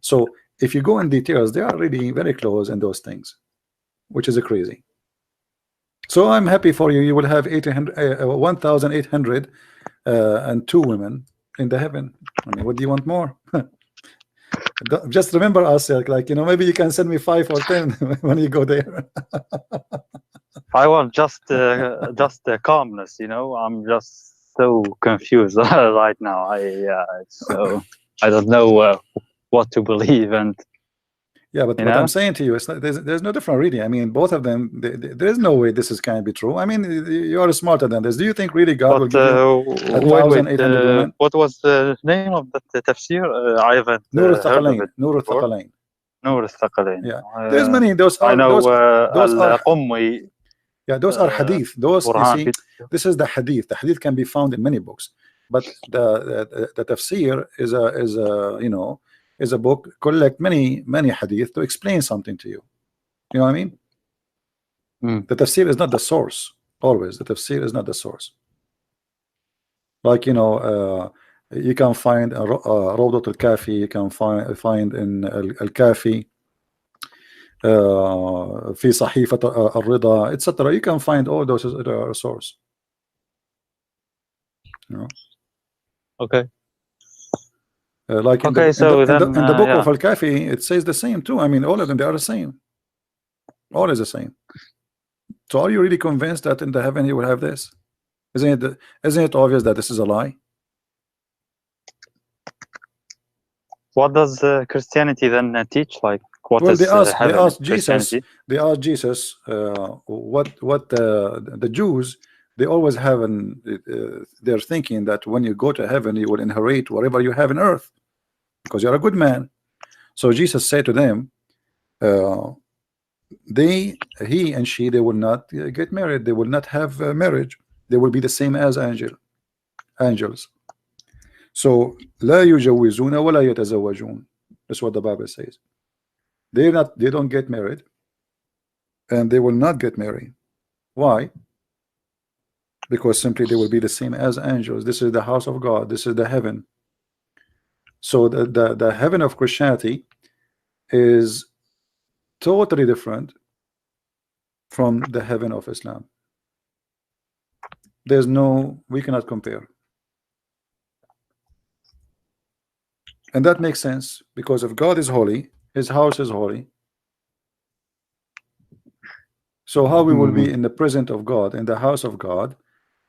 S1: So if you go in details, they are really very close in those things, which is crazy. So I'm happy for you. You will have 1,800 and 2 women in the heaven. I mean, what do you want more? Just remember us, like you know, maybe you can send me 5 or 10 when you go there.
S2: I want just calmness, you know. I'm just so confused right now. So I don't know what to believe, and
S1: yeah, but what I'm saying to you is there's no different reading. I mean, both of them, there's no way this can be true. I mean, you are smarter than this. Do you think really God will give you 1,800 women?
S2: What was the name of the tafsir? I haven't
S1: Nur
S2: heard of it.
S1: Nur al-Thaqalain.
S2: Nur al-Thaqalain.
S1: Yeah, there's many. Those are
S2: Al-Qummi.
S1: Yeah, those are hadith. Those you see, this is the hadith. The hadith can be found in many books, but the tafsir is a you know, is a book collect many hadith to explain something to you. You know what I mean? The tafsir is not the source. Always, the tafsir is not the source. Like, you know, you can find Rawdat al-Kafi, you can find in al-Kafi, في صحيفة الرضا, etc. You can find all those source. You know?
S2: Okay.
S1: Like in
S2: okay,
S1: the book of al-Kafi, it says the same too. I mean, all of them, they are the same. All is the same. So are you really convinced that in the heaven you will have this? Isn't it obvious that this is a lie?
S2: What does Christianity then teach? Like, what
S1: well,
S2: is
S1: they asked
S2: Jesus.
S1: They asked Jesus what the Jews, they always have they're thinking that when you go to heaven you will inherit whatever you have in earth because you're a good man. So Jesus said to them, he and she, they will not get married, they will not have marriage, they will be the same as angels. So لا يجوزون ولا يتزوجون. That's what the Bible says. They don't get married, and they will not get married. Why? Because simply they will be the same as angels. This is the house of God. This is the heaven. So the heaven of Christianity is totally different from the heaven of Islam. We cannot compare. And that makes sense, because if God is holy, his house is holy. So how we will be in the presence of God, in the house of God,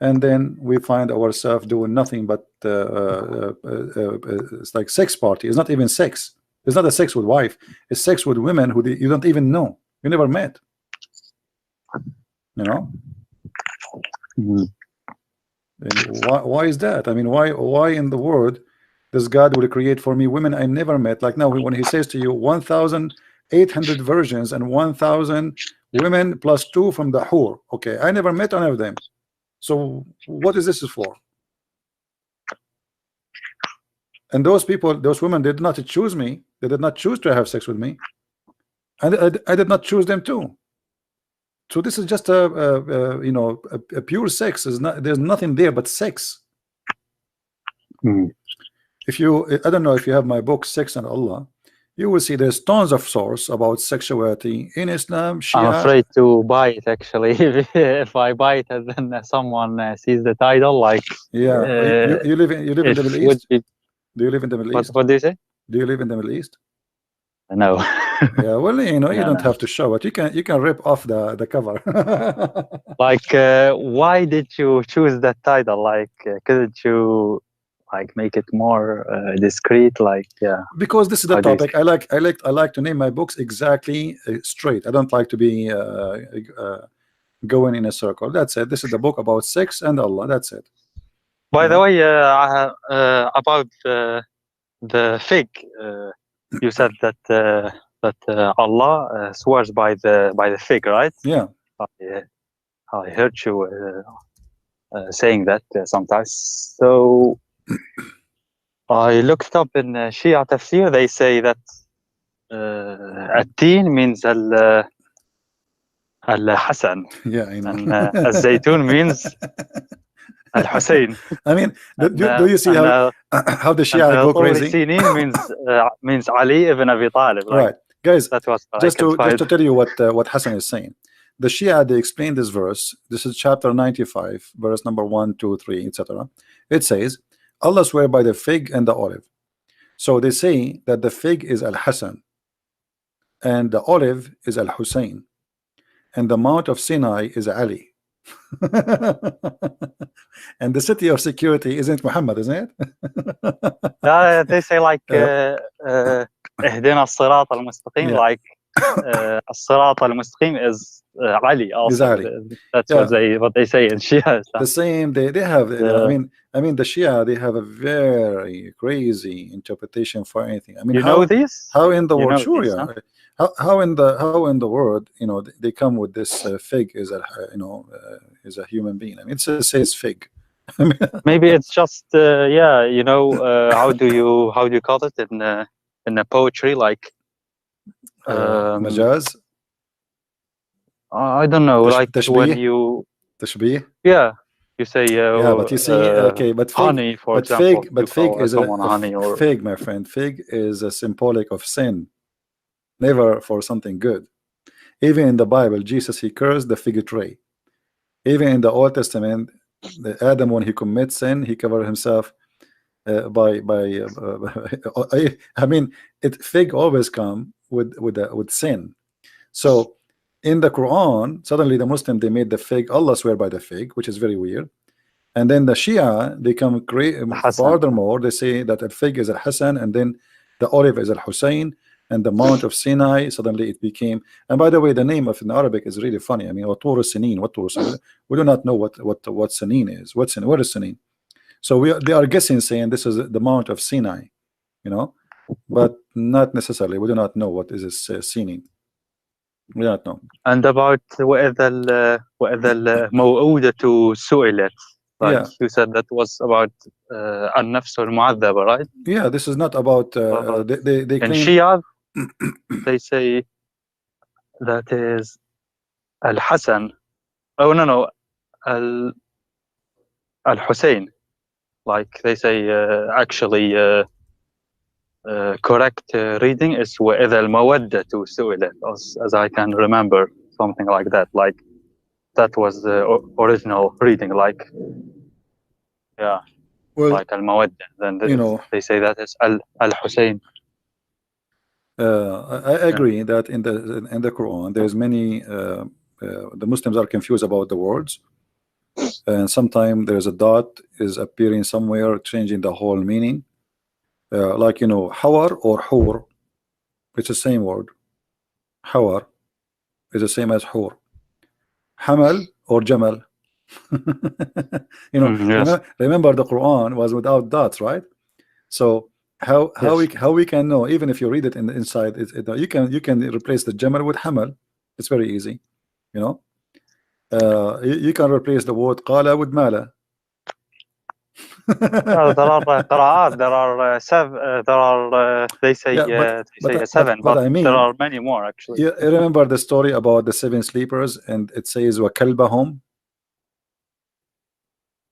S1: and then we find ourselves doing nothing but it's like sex party. It's not even sex. It's not a sex with wife. It's sex with women who you don't even know. You never met. You know. And why is that? I mean, why in the world does God will create for me women I never met? Like now, when he says to you 1,800 virgins and 1,000 women plus 2 from the whore. Okay, I never met any of them. So what is this for? And those people, those women did not choose me. They did not choose to have sex with me, and I did not choose them too. So this is just you know, a pure sex. There's nothing there but sex. If you, I don't know if you have my book Sex and Allah, you will see there's tons of source about sexuality in Islam, Shia.
S2: I'm afraid to buy it, actually. If I buy it and then someone sees the title, like,
S1: you live in the Middle East? Do you live in the Middle East?
S2: What do you say?
S1: Do you live in the Middle East?
S2: No.
S1: Yeah, well, you know, you don't have to show it. You can rip off the cover.
S2: Like, why did you choose that title? Like, couldn't you like make it more discreet? Like,
S1: because this is the topic. I like to name my books exactly straight. I don't like to be going in a circle. That's it. This is the book about sex and Allah. That's it.
S2: By the way, about the fig, you said that Allah swears by the fig, right?
S1: Yeah.
S2: I heard you saying that sometimes. So I looked up in Shia tafsir. They say that At-Tin means Al-Hasan.
S1: Yeah, I know.
S2: And Al-Zaytun means Al-Hussein.
S1: I mean, do you see how the Shia go crazy?
S2: Sinin means Ali ibn Abi Talib. Like,
S1: right, guys.
S2: That was
S1: just to tell you what Hassan is saying. The Shia, they explain this verse. This is chapter 95, verse number 1, 2, 3, etc. It says, Allah swear by the fig and the olive. So they say that the fig is Al-Hasan and the olive is Al-Hussein and the Mount of Sinai is Ali. And the city of security isn't Muhammad, isn't
S2: it? They say like اهدنا الصراط المستقيم, like الصراط المستقيم is Ali also. That's what they say in Shia.
S1: The same, they have I mean the Shia, they have a very crazy interpretation for anything. I mean,
S2: know this?
S1: How in the world? Sure, yeah. Huh? How in the world, you know, they come with this fig is a is a human being. I mean, it says fig.
S2: Maybe it's just you know, how do you call it in the poetry, like
S1: Majaz?
S2: I don't know, like when you
S1: tashbih.
S2: yeah, you say
S1: Yeah, but you see, okay, but fig,
S2: honey, for example, you
S1: fig
S2: call
S1: is
S2: someone honey, or
S1: fig, my friend. Fig is a symbolic of sin, never for something good. Even in the Bible, Jesus, he cursed the fig tree. Even in the Old Testament, the Adam, when he commits sin, he covered himself by I mean, fig always come with sin. So in the Quran, suddenly the Muslim, they made the fig, Allah swear by the fig, which is very weird. And then the Shia, they come furthermore, they say that a fig is al-Hasan, and then the olive is al-Hussein, and the Mount of Sinai, suddenly it became. And by the way, the name of in Arabic is really funny. I mean, what Sinin, what Sinin? We do not know what Sinin is. What's Sinin? What is Sinin? So they are guessing, saying this is the Mount of Sinai, you know, but not necessarily. We do not know what is this Sinin. We do not know.
S2: And about وإذا الموءودة سئلت, like you said, that was about النفس المعذبة, right?
S1: Yeah, this is not about they
S2: in
S1: claim
S2: Shia, they say that is Al-Hasan. Oh no, Al-Hussein. Like they say, actually, correct reading is وإذا المودة سئلت, as I can remember, something like that. Like that was the original reading. Like yeah,
S1: well,
S2: like Al-Mawadda. Then they say that is Al-Hussein.
S1: I agree that in the Quran there's many the Muslims are confused about the words, and sometimes there's a dot is appearing somewhere, changing the whole meaning. Like hawar or hur, it's the same word. Hawar is the same as hur. Hamal or jamal.
S2: Yes.
S1: Remember the Quran was without dots, right? So how we can know, even if you read it in the inside, you can replace the jamal with hamal. It's very easy, you can replace the word qala with mala.
S2: There are qira'at, there are they say seven, but I mean, there are many more actually.
S1: You remember the story about the 7 sleepers, and it says wa kalbahum.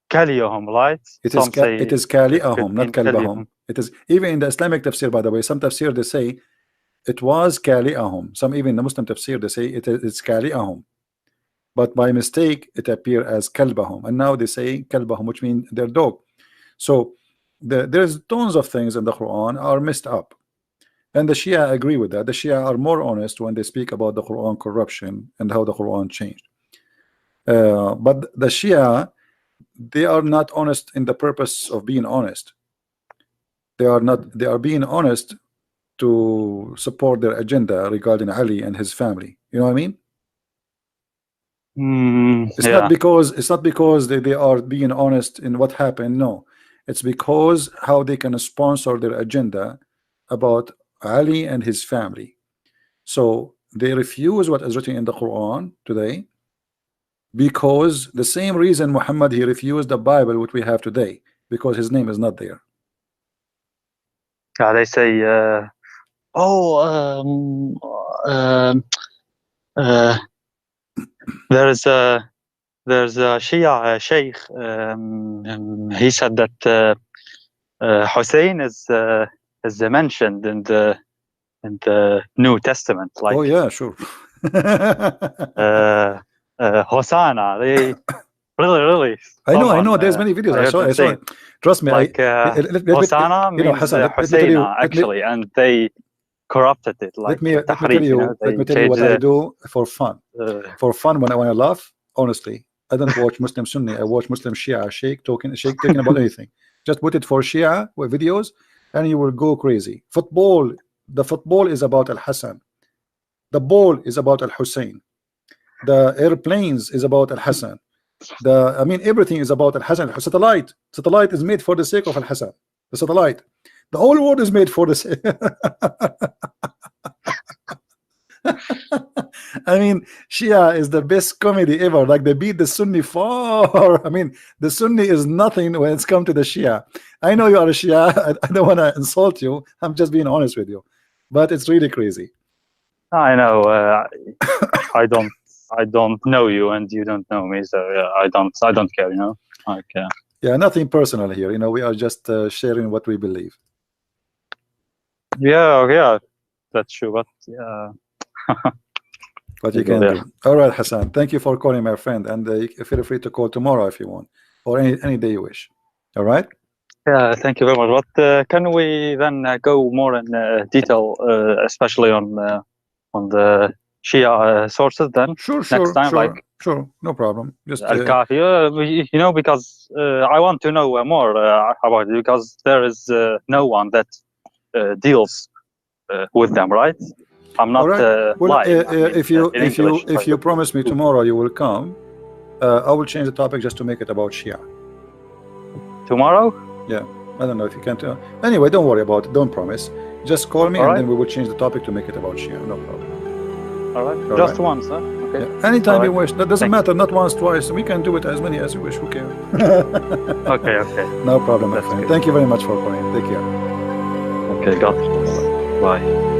S2: Kaliyahum, right?
S1: It is kaliyahum, not kalbahum. It is even in the Islamic tafsir, by the way. Some tafsir they say it was kaliyahum. Some even the Muslim tafsir they say it's kaliyahum, but by mistake it appeared as kalbahum, and now they say kalbahum, which means their dog. So there's tons of things in the Quran are messed up, and the Shia agree with that. The Shia are more honest when they speak about the Quran corruption and how the Quran changed. But the Shia, they are not honest in the purpose of being honest. They are being honest to support their agenda regarding Ali and his family. You know what I mean? It's not because they are being honest in what happened. No, it's because how they can sponsor their agenda about Ali and his family. So they refuse what is written in the Quran today, because the same reason Muhammad, he refused the Bible which we have today, because his name is not there.
S2: They say there's a Shia sheikh, he said that Hussein is mentioned in the New Testament. Like,
S1: oh yeah, sure.
S2: Hosanna, they really
S1: I know there's many videos I saw trust me,
S2: like Hosanna means Hussein actually, and they corrupted it. Like,
S1: let me tell you what I do for fun. When I laugh, honestly, I don't watch Muslim Sunni, I watch Muslim Shia sheikh talking about anything. Just put it for Shia with videos and you will go crazy. The football is about Al-Hasan, the ball is about Al-Hussein, the airplanes is about Al-Hasan, I mean everything is about Al-Hasan. Satellite is made for the sake of Al-Hasan. The satellite, the whole world is made for this. I mean, Shia is the best comedy ever. Like, they beat the Sunni far. I mean, the Sunni is nothing when it's come to the Shia. I know you are a Shia. I don't want to insult you. I'm just being honest with you. But it's really crazy.
S2: I know. I don't I don't know you and you don't know me, so I don't care, you know. Like
S1: yeah, nothing personal here. You know, we are just sharing what we believe.
S2: yeah, that's true. But yeah.
S1: What you can do. All right, Hassan. Thank you for calling, my friend, and feel free to call tomorrow if you want, or any day you wish. All right.
S2: Yeah, thank you very much. But can we then go more in detail, especially on the Shia sources then?
S1: Sure,
S2: Next time, like
S1: sure, no problem. Just
S2: Al-Kafi, you know, because I want to know more about it, because there is no one that deals with them, right? I'm not
S1: well,
S2: lying.
S1: if you promise me tomorrow you will come, I will change the topic just to make it about Shia.
S2: Tomorrow?
S1: Yeah, I don't know if you can tell. Anyway, don't worry about it. Don't promise. Just call me, and then we will change the topic to make it about Shia. No problem.
S2: All right. Just once, huh? Okay.
S1: Yeah. Anytime you wish. That doesn't matter. Not once, twice. We can do it as many as you wish. Who cares?
S2: Okay.
S1: No problem, my friend. Thank you very much for calling. Take care.
S2: Okay. God bless. Bye.